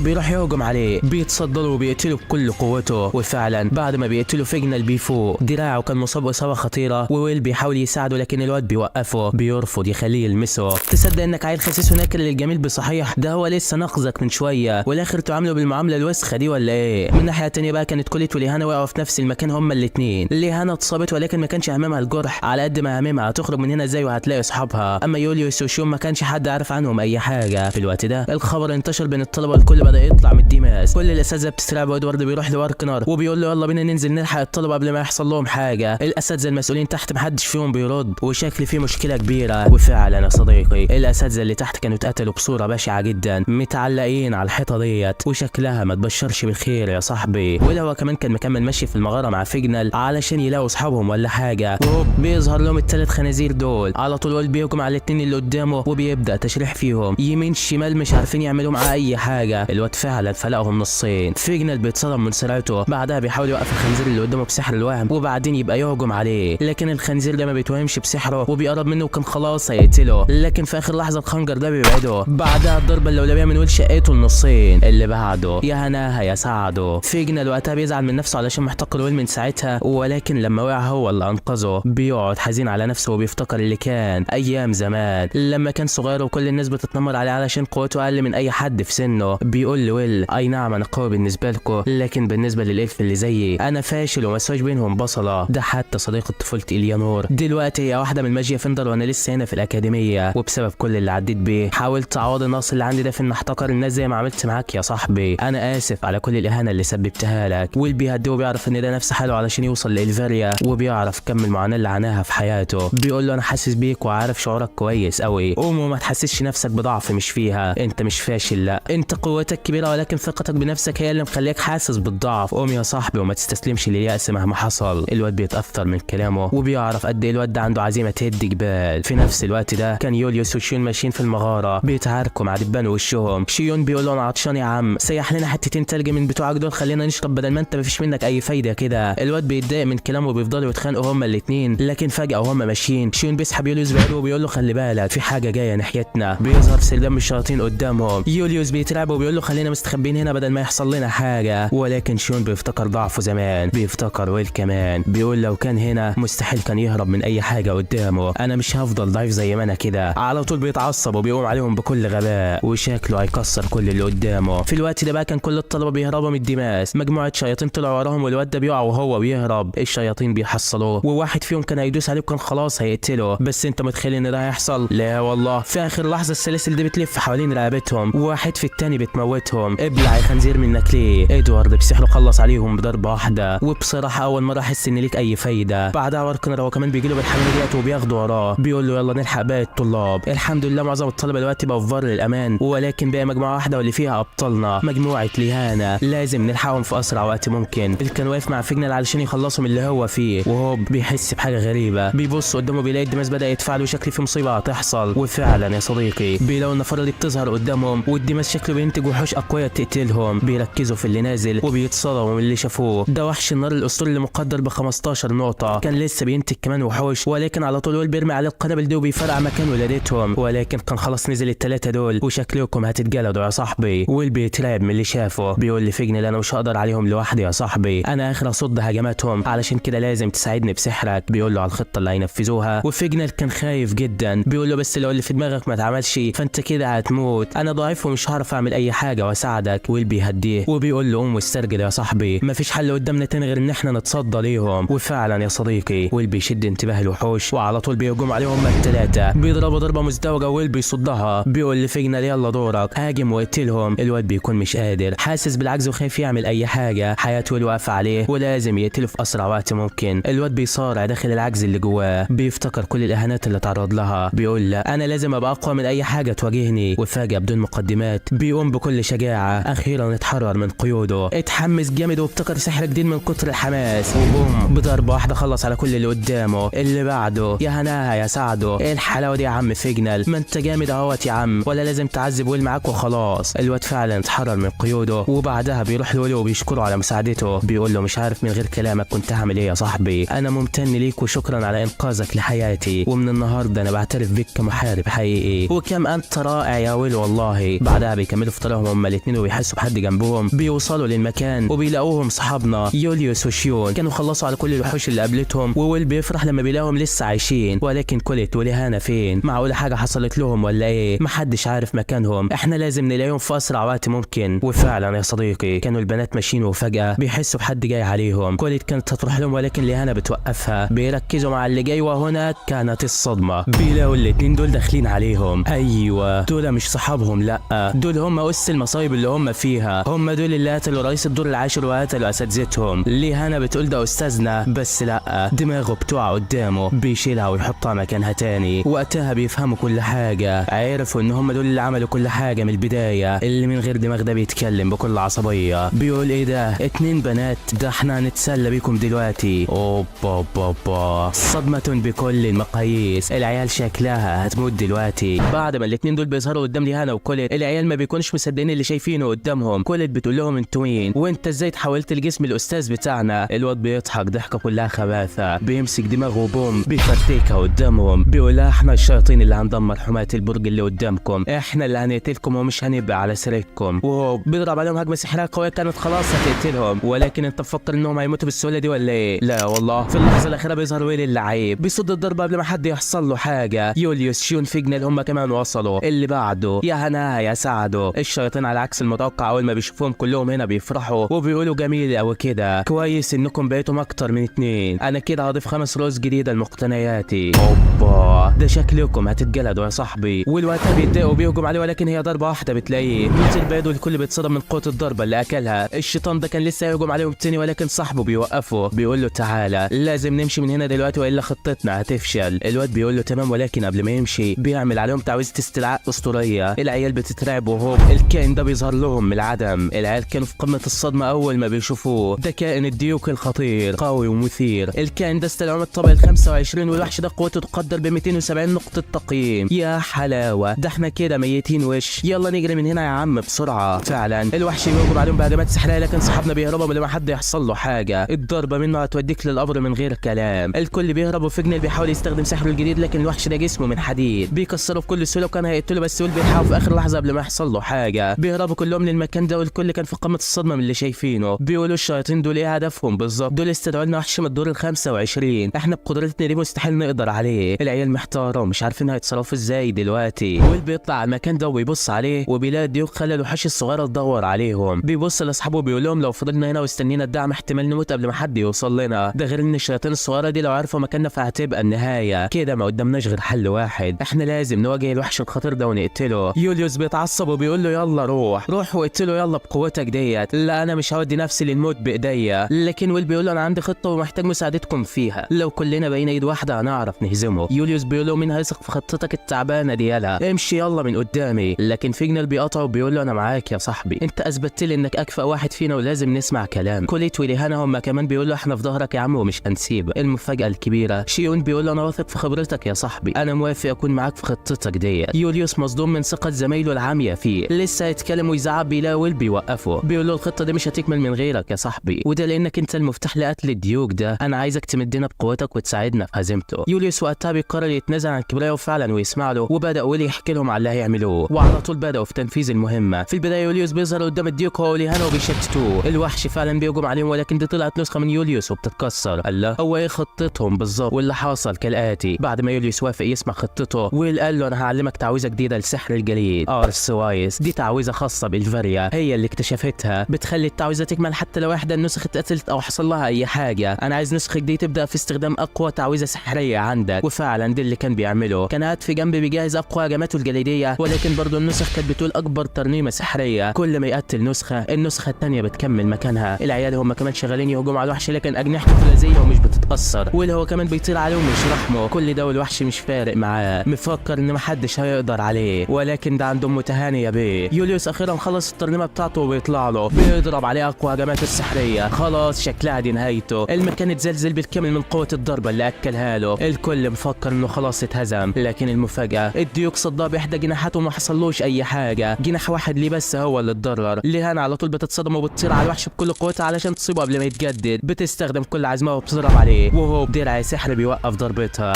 S1: بيروح يهجم عليه، بيتصدى له وبيقتله بكل قوته. وفعلا بعد ما بيقتله فجنة بيفوق. دراعه كان مصاب اصابه خطيره، وويل بيحاول يساعده لكن الواد بيوقفه، بيرفض يخليه يلمسه. تصدق انك عيل خسيس وناكر للجميل بصحيح؟ ده هو لسه ناقصك من شويه، والاخر تعامله بالمعامله الوسخه دي ولا ايه؟ من ناحيه تانية بقى كانت كوليت وليهانا وقعوا في نفس المكان هما الاثنين. ليهانا اتصابت ولكن ما كانش هممها الجرح على قد ما هممها هتخرج من هنا ازاي وهتلاقي اصحابها. اما يوليوس وشيون ما كانش حد عارف عنهم اي حاجه. في الوقت ده الخبر انتشر بين الطلبه، الكل بدا يطلع من الديماس. كل الاساتذه بتسترعب، وادوارد بيروح لواركنر وبيقول له يلا بينا ننزل نلحق الطلبه قبل ما يحصل لهم حاجه. الاساتذه المسؤولين تحت محدش فيهم بيرد، وشكل في مشكله كبيره. وفعلا يا صديقي الاساتذه اللي تحت كانوا اتقتلوا بصوره بشعه جدا، متعلقين على الحيطه ديت، وشكلها ما تبشرش بالخير يا صاحبي. ولا هو كمان كان مكمل ماشي في المغاره مع فيجنال علشان يلاقوا اصحابهم ولا حاجه، وهوب بيظهر لهم الثلاث خنازير دول. على طول ويل بيهجم على الاثنين اللي قدامه وبيبدا تشريح فيهم يمين شمال، مش عارفين يعملوا معاه اي حاجه. الواد فعلا فلقهم نصين. فيجنال بيتصدم من سرعته، بعدها بيحاول يوقف الخنزير اللي قدامه بسحر الوهم، وبعدين يبقى يهجم عليه. لكن الخنزير ده ما بيتوهمش بسحره وبيقرب منه وكان خلاص هيقتله، لكن في اخر لحظه الخنجر ده بيبعده. بعدها الضربه اللولبيه من ويل شقته النصين. اللي بعده يا هناها يا سعده. فيجنال وقتها بيزعل من نفسه علشان محتقر ويل من ساعتها، ولكن لما وقع هو اللي انقذه. بيقعد حزين على نفسه وبيفتكر اللي كان ايام زمان لما كان صغير وكل الناس بتتنمر عليه علشان قوته اقل من اي حد في سنه. بيقول لويل اي نعم انا قوي بالنسبه لكم، لكن بالنسبه للالف اللي زيي انا فاشل ومسواش بينهم بصله. ده حتى صديقه طفولتي اليانور دلوقتي هي واحده من ماجيا فندر وانا لسه هنا في الاكاديميه، وبسبب كل اللي عديت بيه حاولت اعوض النقص اللي عندي ده في ان احتقر الناس زي ما عملت معاك يا صاحبي. انا اسف على كل الاهانه اللي سببتها لك. ويل بيهديه وبيعرف ان ده نفس حاله علشان يوصل لإلفاريا، وبيعرف كم المعاناه اللي عاناها في حياته. بيقول له انا حاسس بيك وعارف شعورك كويس قوي. قوم وما تحسسش نفسك بضعف مش فيها، انت مش فاشل، لا انت قوتك كبيره، ولكن ثقتك بنفسك هي اللي مخليك حاسس بالضعف. قوم يا صاحبي وما تستسلمش لليأس مهما حصل. الواد بيتأثر من كلامه وبيعرف قد ايه الواد ده عنده عزيمه تهد جبال. في نفس الوقت ده كان يوليوس وشيون ماشيين في المغاره بيتعاركوا مع دبان وشهم. شيون بيقول له انا عطشان يا عم، سيح لنا حتتين تلج من بتوعك دول خلينا نشرب بدل ما انت مفيش منك اي فايده كده. الواد بيتضايق من كلامه وبيفضلوا يتخانقوا هما الاثنين، لكن فجاه وهم ماشيين شيون بيسحب يوليوس بعيده وبيقول له خلي بالك في حاجه جايه ناحيتنا. بيظهر سلم الشياطين قدامهم. يوليوس بيترعب وبيقول له خلينا مستخبين هنا بدل ما يحصل لنا حاجه، ولكن شيون بيفتكر ضعفه زمان، بيفتكر ويل كمان. بيقول لو كان هنا مستحيل كان يهرب من اي حاجه قدامه، انا مش هفضل ضعيف زي ما انا كده. على طول بيتعصب وبيقوم عليهم بكل غباء وشكله هيكسر كل اللي قدامه. في الوقت ده بقى كان كل الطلبه بيهربوا من الديماس، مجموعه شياطين طلعوا وراهم والواد ده بيقع وهو بيهرب. الشياطين بيحصلوه وواحد فيهم كان هيدوس عليه وكان خلاص هيقتله، بس انت متخيل ان ده هيحصل؟ لا والله. في اخر لحظه السلاسل دي بتلف حوالين رقبتهم، واحد في التاني بتموتهم. ابلع يا خنزير منك ليه؟ ادوارد بسحره خلص عليهم بضربه واحده، وبصراحه اول مره احس ان ليك اي فايده. بعدها واركنر هو كمان بيجيله بالحمله ديت وبياخده وراه، بيقول له يلا نلحق باقي الطلاب. الحمد لله معظم الطلبه دلوقتي بقوا في فار للامان، ولكن بقى مجموعه واحده واللي فيها ابطالنا مجموعه ليهانا، لازم نلحقهم في اسرع وقت ممكن. اللي كان واقف مع فيجنال علشان يخلصوا من اللي هو فيه، وهو بيحس بحاجه غريبه، بيبص قدامه بيلاقي ديماس بدأ يتفاعل وشكلي في مصيبة هتحصل. وفعلا يا صديقي بيلاقوا النفر دي بتظهر قدامهم، والديماس شكله بينتج وحوش اقوياء تقتلهم. بيركزوا في اللي نازل وبيتصدموا من اللي شافوه. ده وحش النار الاسطوري اللي مقدر ب 15 نقطة، كان لسه بينتج كمان وحوش، ولكن على طول بيرمي عليه القنابل دي وبيفرقع مكان ولادتهم. ولكن كان خلاص نزل الثلاثة دول وشكلكم هتتجلدوا يا صاحبي. ويل بيترعب من اللي شافه، بيقول لفيجنال انا مش هقدر عليهم لوحدي يا صاحبي، انا اخر اصد هجماتهم، علشان كده لازم تساعدني بسحرك. بيقول له على الخطة اللي هينفذوها، وفيجنال كان خايف جدا. بيقول له بس لو اللي في دماغك ما اتعملش فانت كده هتموت، انا ضعيف ومش هعرف اعمل اي حاجة واساعدك. ويل بيهديه وبيقول له قوم واسترجل يا صاحبي، مفيش حل قدامنا تاني غير ان احنا نتصدى ليهم. وفعلا يا صديقي ويل بيشد انتباه الوحوش وعلى طول بيهجم عليهم الثلاثة، بيضربوا ضربة مزدوجة ويل بيصدها. بيقول لفيجنال يلا دورك هاجم واقتلهم. الواد بيكون مش قادر، حاسس بالعجز وخايف يعمل اي حاجة. حياة ويل واقفة عليه ولازم يقتله في اسرع وقت ممكن. الواد بيصارع داخل العجز اللي جواه، بيفتكر كل الاهانات اللي تعرض لها. بيقول له انا لازم ابقى اقوى من اي حاجة تواجهني. وفجأة بدون مقدمات بيقوم بكل شجاعة اخيرا اتحرر من قيوده، اتحمس جامد وابتكر سحر جديد من كتر الحماس، وبوم بضربة واحدة خلص على كل اللي قدامه. اللي بعده يا هناها يا سعده، ايه الحلاوة دي يا عم فيجنال، ما انت جامد اهوت يا عم، ولا لازم تعذب ويل معاك وخلاص. الواد فعلا اتحرر من قيوده، وبعدها بيروح لويل وبيشكره على مساعدته. بيقول له مش عارف من غير كلامك كنت هعمل ايه يا صاحبي، انا ممتن ليك وشكرا على انقاذك لحياتي، ومن النهارده انا بعترف بيك كمحارب حقيقي، وكم انت رائع يا ويل والله. بعدها بيكملوا في طريقهم هما الاثنين وبيحسوا بحد جنبهم. بيوصلوا للمكان وبيلاقوهم صحابنا يوليوس وشيون، كانوا خلصوا على كل الوحوش اللي قابلتهم. وويل بيفرح لما بيلاقيهم لسه عايشين، ولكن كوليت وليهانا فين؟ معقول حاجه حصلت لهم ولا ايه؟ محدش عارف مكانهم، احنا لازم نلاقيهم في اسرع وقت ممكن. وفعلا يا صديقي كانوا البنات ماشيين وفجاه بيحسوا بحد جاي عليهم. كوليت كانت هتروح لهم ولكن ليهانا بتوقفها. بيركزوا مع اللي جاي وهنا كانت الصدمه، بيلاقوا الاتنين دول داخلين عليهم. ايوه دول مش صحابهم، لا دول هم اس المصايب اللي هم فيها، هم دول اللي قتلوا رئيس الدور العاشر وقتلوا اساتذتهم. ليهانا بتقول ده استاذنا، بس لا دماغه بتقع قدامه، بيشيلها ويحطها مكانها تاني. وقتها بيفهموا كل حاجه، عرفوا ان هم دول اللي عملوا كل حاجه من البدايه. اللي من غير دماغ ده بيتكلم بكل عصبيه، بيقول ايه ده اتنين بنات، ده احنا هنتسلى بيكم دلوقتي. اوبا صدمه بكل المقاييس، العيال شكلها هتموت دلوقتي. بعد ما الاتنين دول بيظهروا قدام ليهانا وكوليت، العيال ما بيكونش مصدقين اللي شايفينه قدامهم. كوليت بتقول لهم انتوا مين وانت ازاي تحولت لجسم الاستاذ بتاعنا؟ الواد بيضحك ضحكه كلها خباثه، بيمسك دماغه بوم بيفرتكها قدامهم، بيقول لها احنا الشياطين اللي هندمر حماة البرج اللي قدامكم، احنا اللي هنقتلكم ومش هنبقى على سيرتكم. وهو بيضرب عليهم هجمه سحريه قويه كانت خلاص هتقتلهم، ولكن انت مفكر انهم هيموتوا بالسهوله دي ولا ايه؟ لا والله. في اللحظه الاخيره بيظهر ويل اللعيب، بيصد الضربه قبل ما حد يحصل له حاجه. يوليوس شيون فيجنال هم كمان وصلوا. اللي بعده يا هناها يا سعده. الشياطين على عكس المتوقع اول ما بيشوفوهم كلهم هنا بيفرحوا وبيقولوا جميل قوي كده، كويس انكم بقيتم اكتر من اتنين، انا كده هضيف 5 روز جديده لمقتنياتي. اوبا ده شكلكم هتتجلدوا يا صاحبي. والوقت بيتضايقوا وبيهجم عليه، ولكن هي ضربه واحده بتلاقيه بينزل بيده، الكل بيتصدم من قوه الضربه اللي اكلها. الشيطان ده كان لسه هيهجم عليهم تاني، ولكن صاحبه بيوقفه، بيقول له تعالى لازم نمشي من هنا دلوقتي والا خطتنا هتفشل. الواد بيقول له تمام، ولكن قبل ما يمشي بيعمل عليهم تعويذه استدعاء اسطوريه. العيال بتترعب وهو الكائن ده بيظهر لهم من العدم. العيال كانوا في قمه الصدمه اول ما بيشوفوه. ده كائن الديوك الخطير، قوي ومثير. الكائن ده استدعى الطابق ال25، والوحش ده قوته تقدر ب 270 نقطه تقييم. يا حلاوه، ده احنا كده ميتين وش، يلا نجري من هنا يا عم بسرعه. فعلا الوحش بيهجم عليهم بهجمات سحريه، لكن صاحبنا بيهربوا من لما حد يحصل له حاجه. الضربه منه هتوديك للقبر من غير كلام. الكل بيهرب وفيجنال بيحاول يستخدم سحره الجديد، لكن الوحش ده جسمه من حديد بيكسره بكل سهوله، وكان هيقتله بس ويل بيلحقه في اخر لحظه قبل ما يحصل له حاجه. بيهربوا كلهم للمكان ده، والكل كان في قمه الصدمه من اللي شايفينه. بيقولوا الشياطين دول ايه هدفهم بالظبط؟ دول استدعوا لنا وحش من الدور ال25، احنا بقدرتنا دي مستحيل نقدر عليه. العيال محتاره ومش عارفين هيتصرفوا ازاي دلوقتي. ويل بيطلع على المكان ده وبيبص عليه، وبيلاقي الديوك خلى الوحوش الصغيره تدور عليهم. بيبص لاصحابه بيقول لهم لو فضلنا هنا واستنينا الدعم احتمال نموت قبل ما حد يوصل لنا، ده غير ان الشياطين الصغيره دي لو عرفوا مكاننا فهتبقى النهايه. كده ما قدامناش غير حل واحد، احنا لازم نواجه الوحش الخطير ده ونقتله. يوليوس بيتعصب وبيقول له يلا روح واقتله يلا بقوتك ديت. لا انا مش هودي نفسي للموت بايديا. لكن ويل بيقول له انا عندي خطه ومحتاج مساعدتكم فيها، لو كلنا بقينا ايد واحده هنعرف نهزمه. يوليوس بيقول له مين هيثق في خطتك التعبانه دي؟ يلا امشي يلا من قدامي. لكن فيجنال بيقطعه وبيقول له انا معاك يا صاحبي، انت اثبتت لي انك اكفأ واحد فينا ولازم نسمع كلام. كوليت وليهانا هم كمان بيقول له احنا في ظهرك يا عم ومش هنسيبك. المفاجاه الكبيره شيون بيقول له انا واثق في خبرتك يا صاحبي، انا موافق اكون معاك في خطتك دي. يوليوس مصدوم من ثقه زمايله العاميه فيه، لسه هيتكلم ويزعق بيلاقي ويل بيوقفه، بيقول له الخطه دي مش هتكمل من غيرك يا صاحبي، وده لانك انت المفتاح لقتل الديوك ده، انا عايزك تمدنا بقوتك وتساعدنا في هزيمته. يوليوس وقتها بيقرر يتنازل عن كبرياءه فعلا ويسمع له، وبدا ويل يحكي لهم على اللي هيعملوه، وعلى طول بداوا في تنفيذ المهمه. في البدايه يوليوس بيظهر قدام الديوك هو وليهانا وبيشتتوه، الوحش فعلا بيهجم عليهم ولكن دي طلعت نسخه من يوليوس وبتتكسر. الله، هو ايه خطتهم بالظبط؟ واللي حصل كالاتي: بعد ما يوليوس وافق يسمع خطته، ويل قال له انا هعلمك تعويذه جديده لسحر الجليد، ارس وايس. دي تعويذه خاصه بالفاريا، هي اللي اكتشفتها، بتخلي التعويذه تكمل حتى لو واحده النسخ اتقتلت او حصل لها اي حاجه. انا عايز نسخك دي تبدا في استخدام اقوى تعويذه سحريه عندك. وفعلا ده اللي كان بيعمله، كان قاعد في جنب بيجهز اقوى هجماته الجليديه، ولكن برضه النسخ كانت بتقول اكبر ترنيمه سحريه، كل ما يقتل نسخه النسخه الثانيه بتكمل مكانها. العيال هم كمان شغالين يهجموا على الوحش لكن اجنحته فلزيه ومش بتتاثر، واللي هو كمان بيطير عليهم مش رحمه. كل ده والوحش مش فارق معاه، مفكر ان محدش هيقدر عليه، ولكن ده عنده متهانيه بيه. يوليوس اخيرا خلص الترنيمه بتاعته وبيطلع له بيضرب عليه اقوى هجماته السحريه. خلاص شكلها دي نهايته، المكان اتزلزل بالكامل من قوه الضربه اللي اكلها له. الكل مفكر انه خلاص اتهزم، لكن المفاجاه الديوك صداه باحدى جناحاته وما حصلوش اي حاجه، جناح واحد ليه بس هو اللي اتضرر. ليهانا على طول بتتصدم وبتطير على الوحش بكل قوتها علشان تصيبه قبل ما يتجدد، بتستخدم كل عزمها وبتضرب عليه، وهو بدرع سحر بيوقف ضربتها.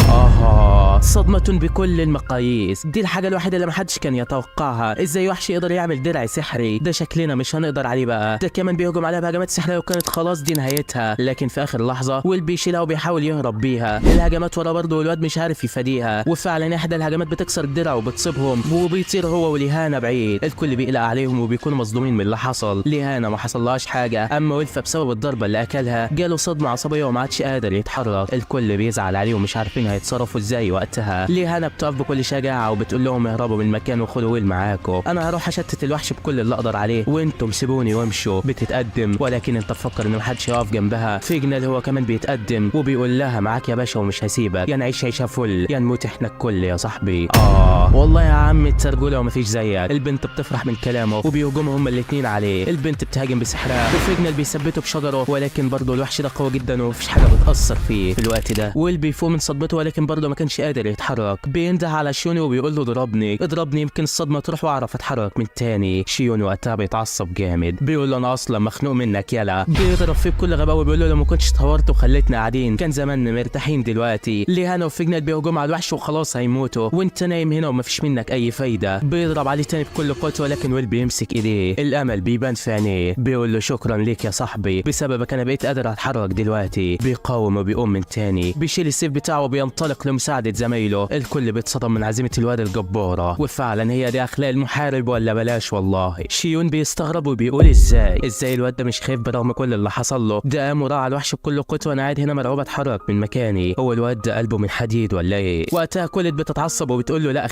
S1: صدمه بكل المقاييس، دي الحاجه الوحيده اللي محدش كان يتوقعها. ازاي وحش يقدر يعمل درع سحري؟ ده شكلنا مش هنقدر عليه بقى. ده كمان بيهجم عليها بهجمات سحريه وكانت خلاص دي نهايتها، لكن في اخر لحظه ويل بيشيلها وبيحاول يهرب بيها. الهجمات ورا برضه والواد مش عارف يفاديها، وفعلا احدى الهجمات بتكسر الدرع وبتصيبهم، وبيطير هو وليهانا بعيد. الكل بيقلق عليهم وبيكونوا مصدومين من اللي حصل. ليهانا ما حصلهاش حاجه، اما ويل فبسبب الضربه اللي اكلها جاله صدمه عصبيه وما عادش قادر يتحرك. الكل بيزعل عليه ومش عارفين هيتصرفوا ازاي وقتها. ليهانا بتقف بكل شجاعه وبتقول لهم اهربوا من المكان وخدوا ويل معاكم، انا هروح اشتت الوحش بكل اللي اقدر عليه وانتم سيبوني وامشوا. بتتقدم ولكن انت تفكر ان محدش هيقف جنبها. فيجنال هو كمان بيتقدم وبيقول لها معاك يا باشا ومش هسيبك، يا نعيش عيشه فل يا نموت احنا الكل يا صاحبي. والله يا عم الترجوله ومفيش زيك. البنت بتفرح من كلامه وبيهجموا هما الاثنين عليه، البنت بتهاجم بسحرها وفيجنال بيثبته بشجره، ولكن برضه الوحش ده قوي جدا ومفيش حاجه بتاثر فيه. في الوقت ده ويل بيفوق من صدمته ولكن برضه ما كانش قادر يتحرك، بينده على شيون وبيقول له اضربني يمكن الصدمه تروح واعرف اتحرك من تاني. شيون وقتها بيتعصب جامد، بيقول له انا اصلا مخنوق منك يلا، بيضرب فيه بكل غباء وبيقول له لو ما كنتش اتهورت وخليتنا قاعدين كان زماننا مرتاحين دلوقتي. ليهانا وفيجنال بيهجموا على الوحش وخلاص هيموتوا وانت نايم هنا ومفيش منك اي فايده. بيضرب عليه تاني بكل قوته ولكن ويل بيمسك ايديه، الامل بيبان في عينيه، بيقول له شكرا ليك يا صاحبي، بسببك انا بقيت قادر اتحرك دلوقتي. بيقاوم وبيقوم من تاني، بيشيل السيف بتاعه وبينطلق لمساعده زمايله. الكل بيتصدم من عزيمه الواد الجباره، وفعلا هي دي اخلاق المحارب ولا بلاش والله. شيون بيستغرب وبيقول ازاي الواد ده مش خايف برغم كل اللي حصل له؟ ده قام وراح على الوحش بكل قوته وانا قاعد هنا مرعوب اتحرك من مكاني، هو الواد ده قلبه من حديد ولا ايه؟ وقتها كولت بتتعصب وبتقول له لا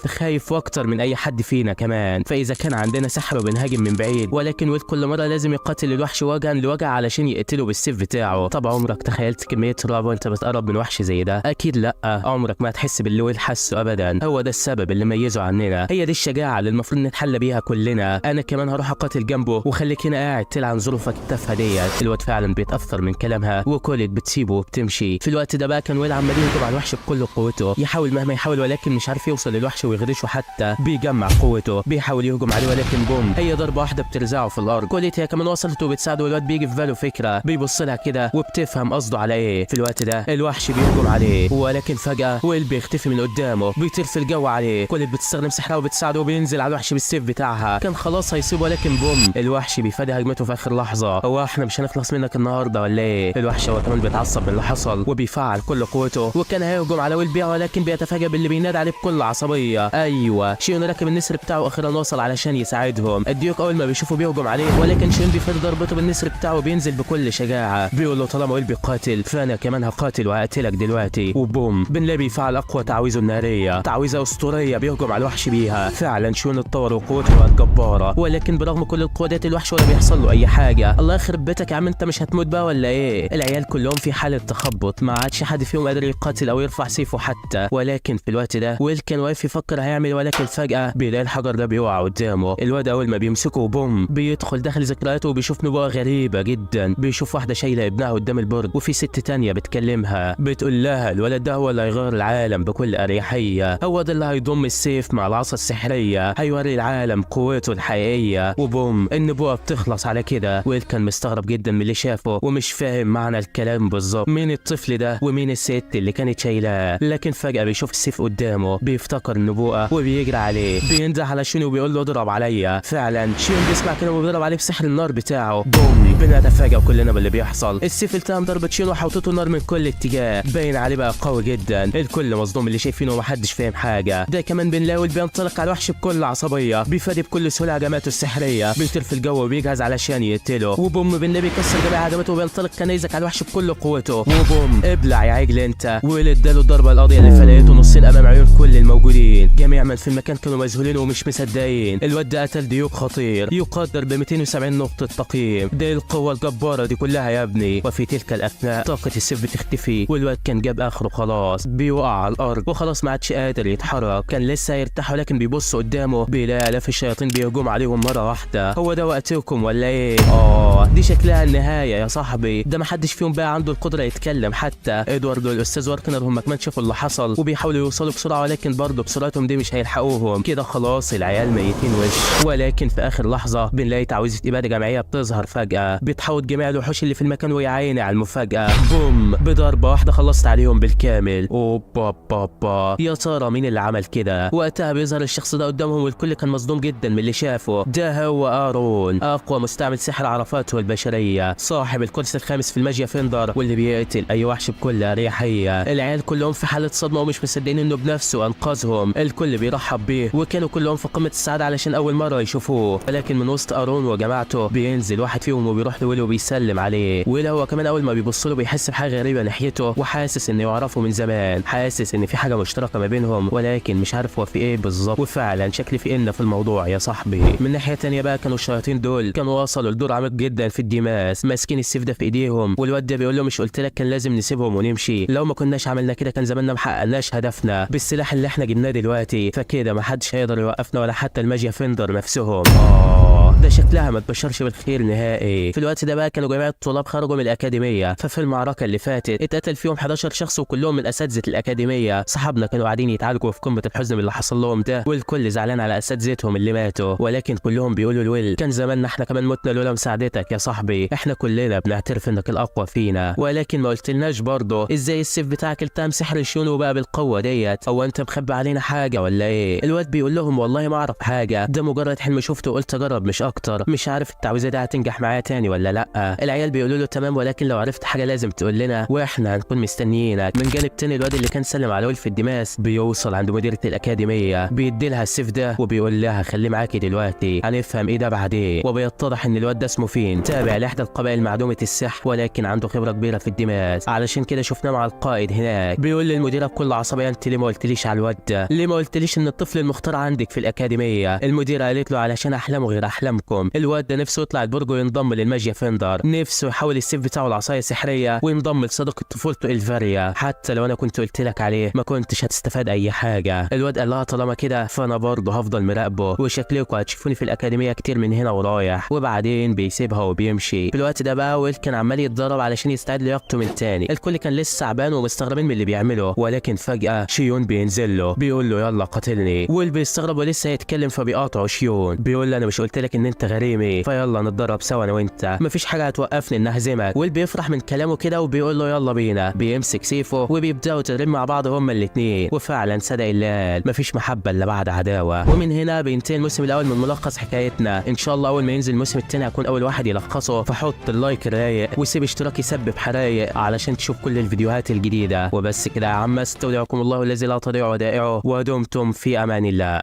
S1: خايف واكتر من اي حد فينا كمان، فاذا كان عندنا سحر وبنهاجم من بعيد، ولكن ويل كل مره لازم يقاتل الوحش وجها لوجه علشان يقتله بالسيف بتاعه. طب عمرك تخيلت كميه رعب وانت بتقرب من وحش زي ده؟ اكيد لا، عمرك ما هتحس باللي ويل حسه ابدا. هو ده السبب اللي ميزه عننا، هي دي الشجاعه اللي المفروض نتحلى بيها كلنا. انا كمان هروح اقاتل جنبه وخليك هنا قاعد تلعن ظروفك التافهه ديت. الواد فعلا بيتاثر من كلامها وكولت بتسيبه وبتمشي. في الوقت ده بقى كان ويل عمال يهجم على الوحش بكل قوته، يحاول مهما يحاول ولكن مش عارف يوصل للوحش ويغرشه، حتى بيجمع قوته بيحاول يهجم عليه ولكن بوم، هي ضربه واحده بترزعه في الارض. كولت هي كمان وصلت وبتساعده، والواد بيجي في باله فكره، بيبص لها كده وبتفهم قصده على ايه. في الوقت ده الوحش بيهجم عليه ولكن فجاه ويل بيختفي من قدامه، بيطير في الجو عليه. كولت بتستخدم سحرها وبتساعده وبينزل على الوحش بالسيف بتاعها، كان خلاص هيصيبه ولكن بوم، الوحش بيفادي هجمته في اخر لحظه. هو احنا مش هنخلص منك النهارده ولا ايه؟ الوحش هو كمان بيتعصب من اللي حصل وبيفعل كل قوته، وكان هيهجم على ويل بيها ولكن بيتفاجئ باللي بينادي عليه بكل عصبيه. ايوه شيون راكب النسر بتاعه اخيرا وصل علشان يساعدهم. الديوك اول ما بيشوفوا بيهجم عليه ولكن شيون بيفادي ضربته بالنسر بتاعه وبينزل بكل شجاعه، بيقول له طالما ويل بيقاتل فانا كمان هقاتل وهقتلك دلوقتي. وبوم بنلاقي بيفعل اقوى تعويذه الناريه، تعويذه اسطوريه بيهجم على الوحش بيها. فعلا شيون اتطور وقوته بقت جباره، ولكن برغم كل القوه ديت الوحش ولا بيحصل له اي حاجه. الله يخرب بيتك يا عم، انت مش هتموت بقى ولا ايه؟ العيال كلهم في حاله تخبط، ما عادش حد فيهم قادر يقاتل او يرفع سيفه حتى. ولكن في الوقت ده ويل كان واقف عارف يفكر هيعمل، ولكن فجأة بيلاقي الحجر ده بيقع قدامه. الواد اول ما بيمسكه بوم بيدخل داخل ذكرياته وبيشوف نبوءة غريبة جدا. بيشوف واحدة شايلة ابنها قدام البرج، وفي ست تانية بتكلمها بتقول لها الولد ده هو اللي هيغير العالم بكل اريحية، هو ده اللي هيضم السيف مع العصا السحرية، هيوري العالم قوته الحقيقية. وبوم النبوءة بتخلص على كده. ويل كان مستغرب جدا من اللي شافه ومش فاهم معنى الكلام بالظبط، مين الطفل ده ومين الست اللي كانت شايلاه. لكن فجأة بيشوف السيف قدامه، بيفتكر النبوءة وبيجري عليه. بينده على شوني وبيقول له اضرب عليا. فعلا شون بيسمع كلامه وبيضرب عليه بسحر النار بتاعه. بوم بنتفاجئ كلنا باللي بيحصل. السيف التهم ضربة شون وحوطته النار من كل اتجاه، باين عليه بقى قوي جدا. الكل مصدوم اللي شايفينه ومحدش فاهم حاجة. ده كمان بنلاقي بينطلق على الوحش بكل عصبية، بيفادي بكل سهولة هجماته السحرية، بيطير في الجو وبيجهز علشان يقتله. وبوم بنلاقي بيكسر جميع هجماته وبينطلق كنيزك على الوحش بكل قوته. وبوم ابلع يا عجل انت. ويل اداله الضربة القاضية اللي فلقته نصين امام عيون كل الموجودين. جميع من في المكان كانوا مذهولين ومش مصدقين. الواد ده قتل ديوك خطير يقدر ب 270 نقطة تقييم. ده القوة الجبارة دي كلها يا ابني. وفي تلك الاثناء طاقة السيف بتختفي، والواد كان جاب اخره خلاص، بيوقع على الارض وخلاص ما عادش قادر يتحرك. كان لسه هيرتاح ولكن بيبص قدامه بيلاقي الاف الشياطين بيهجم عليهم مرة واحدة. هو ده وقتكم ولا ايه؟ دي شكلها النهاية يا صاحبي. ده محدش فيهم بقى عنده القدرة يتكلم. حتى ادوارد والاستاذ واركنر هم كمان شافوا اللي حصل وبيحاولوا يوصلوا بسرعة، ولكن برضه بسرعتهم دي مش هيلحقوهم. كده خلاص العيال ميتين وش. ولكن في اخر لحظة بنلاقي تعويذة ابادة جماعية بتظهر فجأة، بتحوط جميع الوحوش اللي في المكان. ويا عيني على المفاجأة، بوم بضربة واحدة خلصت عليهم بالكامل. اوبا بابا، يا ترى مين اللي عمل كده؟ وقتها بيظهر الشخص ده قدامهم والكل كان مصدوم جدا من اللي شافه. ده هو آرون، اقوى مستعمل سحر عرفاته البشرية، صاحب الكرسي الخامس في الماجيا فيندر، واللي بيقتل اي وحش بكل اريحية. العيال كلهم في حالة صدمة ومش مصدقين انه بنفسه انقذهم. الكل بيرحب بيه وكانوا كلهم في قمة السعادة علشان اول مرة يشوفوه. ولكن من وسط آرون وجماعته بينزل واحد فيهم وبيروح لويل وبيسلم عليه. ويل هو كمان اول ما بيبص له بيحس بحاجة غريبة ناحيته، وحاسس انه يعرفه من زمان، حاسس ان في حاجة مشتركة ما بينهم، ولكن مش عارف هو في ايه بالظبط. وفعلا شكل في ان في الموضوع يا صاحبي. من ناحية تانية بقى كانوا الشياطين دول كانوا وصلوا لدور عميق جدا في الديماس، ماسكين السيف ده في ايديهم. والواد ده بيقول له مش قلت لك كان لازم نسيبهم ونمشي؟ لو ما كناش عملنا كده كان زماننا محققناش هدفنا بالسلاح اللي احنا جبناه دلوقتي، فكده محدش هيقدر يوقفنا ولا حتى الماجيا فيندر نفسهم. ده شكلها ما تبشرش بالخير نهائي. في الوقت ده بقى كانوا جميع الطلاب خرجوا من الأكاديمية، ففي المعركة اللي فاتت اتقتل فيهم 11 شخص وكلهم من أساتذة الأكاديمية. صحابنا كانوا قاعدين يتعالجوا في قمة الحزن من اللي حصل لهم ده، والكل زعلان على أساتذتهم اللي ماتوا. ولكن كلهم بيقولوا لويل كان زماننا احنا كمان متنا لولا مساعدتك يا صاحبي، احنا كلنا بنعترف انك الأقوى فينا. ولكن ما قلتلناش برضه ازاي السيف بتاعك التام سحر شونو بقى بالقوة ديت؟ هو انت مخبي علينا حاجة ولا ايه؟ الواد بيقول لهم والله ما اعرف حاجة، ده مجرد حلم شفته وقلت اجرب مش اكتر، مش عارف التعويذة دي هتنجح معايا تاني ولا لا. العيال بيقولوا له تمام، ولكن لو عرفت حاجة لازم تقول لنا واحنا هنكون مستنيينك. من جانب تاني الواد اللي كان سلم على ويل في الدماس بيوصل عند مديرة الأكاديمية، بيدي لها السيف ده وبيقول لها خليه معاكي دلوقتي، هنفهم ايه ده بعدين. وبيتضح ان الواد ده اسمه فين، تابع لاحدى القبائل معدومة السحر، ولكن عنده خبرة كبيرة في الدماس، علشان كده شفناه مع القائد هناك. بيقول للمديرة بكل عصبية انت ليه ما قلتليش على الواد ده؟ ليه ما قلتليش ان الطفل المختار عندك في الأكاديمية؟ المديرة قالت له علشان احلامه غير احلامكم، الواد ده نفسه يطلع البرج وينضم للماجيا فيندر، نفسه يحول السيف بتاعه العصاية السحرية وينضم لصديقة طفولته الفاريا. حتى لو انا كنت قلت لك عليه ما كنتش هتستفاد اي حاجة. الواد قال لها طالما كده فانا برضه هفضل مراقبه، وشكلكم هتشوفوني في الأكاديمية كتير من هنا ورايح. وبعدين بيسيبها وبيمشي. في الوقت ده بقى ويل كان عمال يتدرب علشان يستعد لياقته من تاني. الكل كان لسه تعبان ومستغربين من اللي بيعمله، ولكن فجأة شيون بينزل له بيقول له يلا قاتلني. ويل بيستغرب ولسه هيتكلم فبيقاطعه شيون، بيقول له انا مش قلت لك ان انت غريمي؟ فيلا نتدرب سوا انا وانت، مفيش حاجه هتوقفني ان اهزمك. ويل بيفرح من كلامه كده وبيقول له يلا بينا. بيمسك سيفه وبيبداوا تدريب مع بعض هما الاثنين. وفعلا صدق اللي مفيش محبه الا بعد عداوه. ومن هنا بينتهي الموسم الاول من ملخص حكايتنا. ان شاء الله اول ما ينزل الموسم الثاني هكون اول واحد يلخصه، فحط اللايك الرايق وسيب اشتراك يسبب حرايق علشان تشوف كل الفيديوهات الجديده. وبس كده يا عم، استودعكم الله الذي لا تضيع ودائعه، ودمتم في امان الله.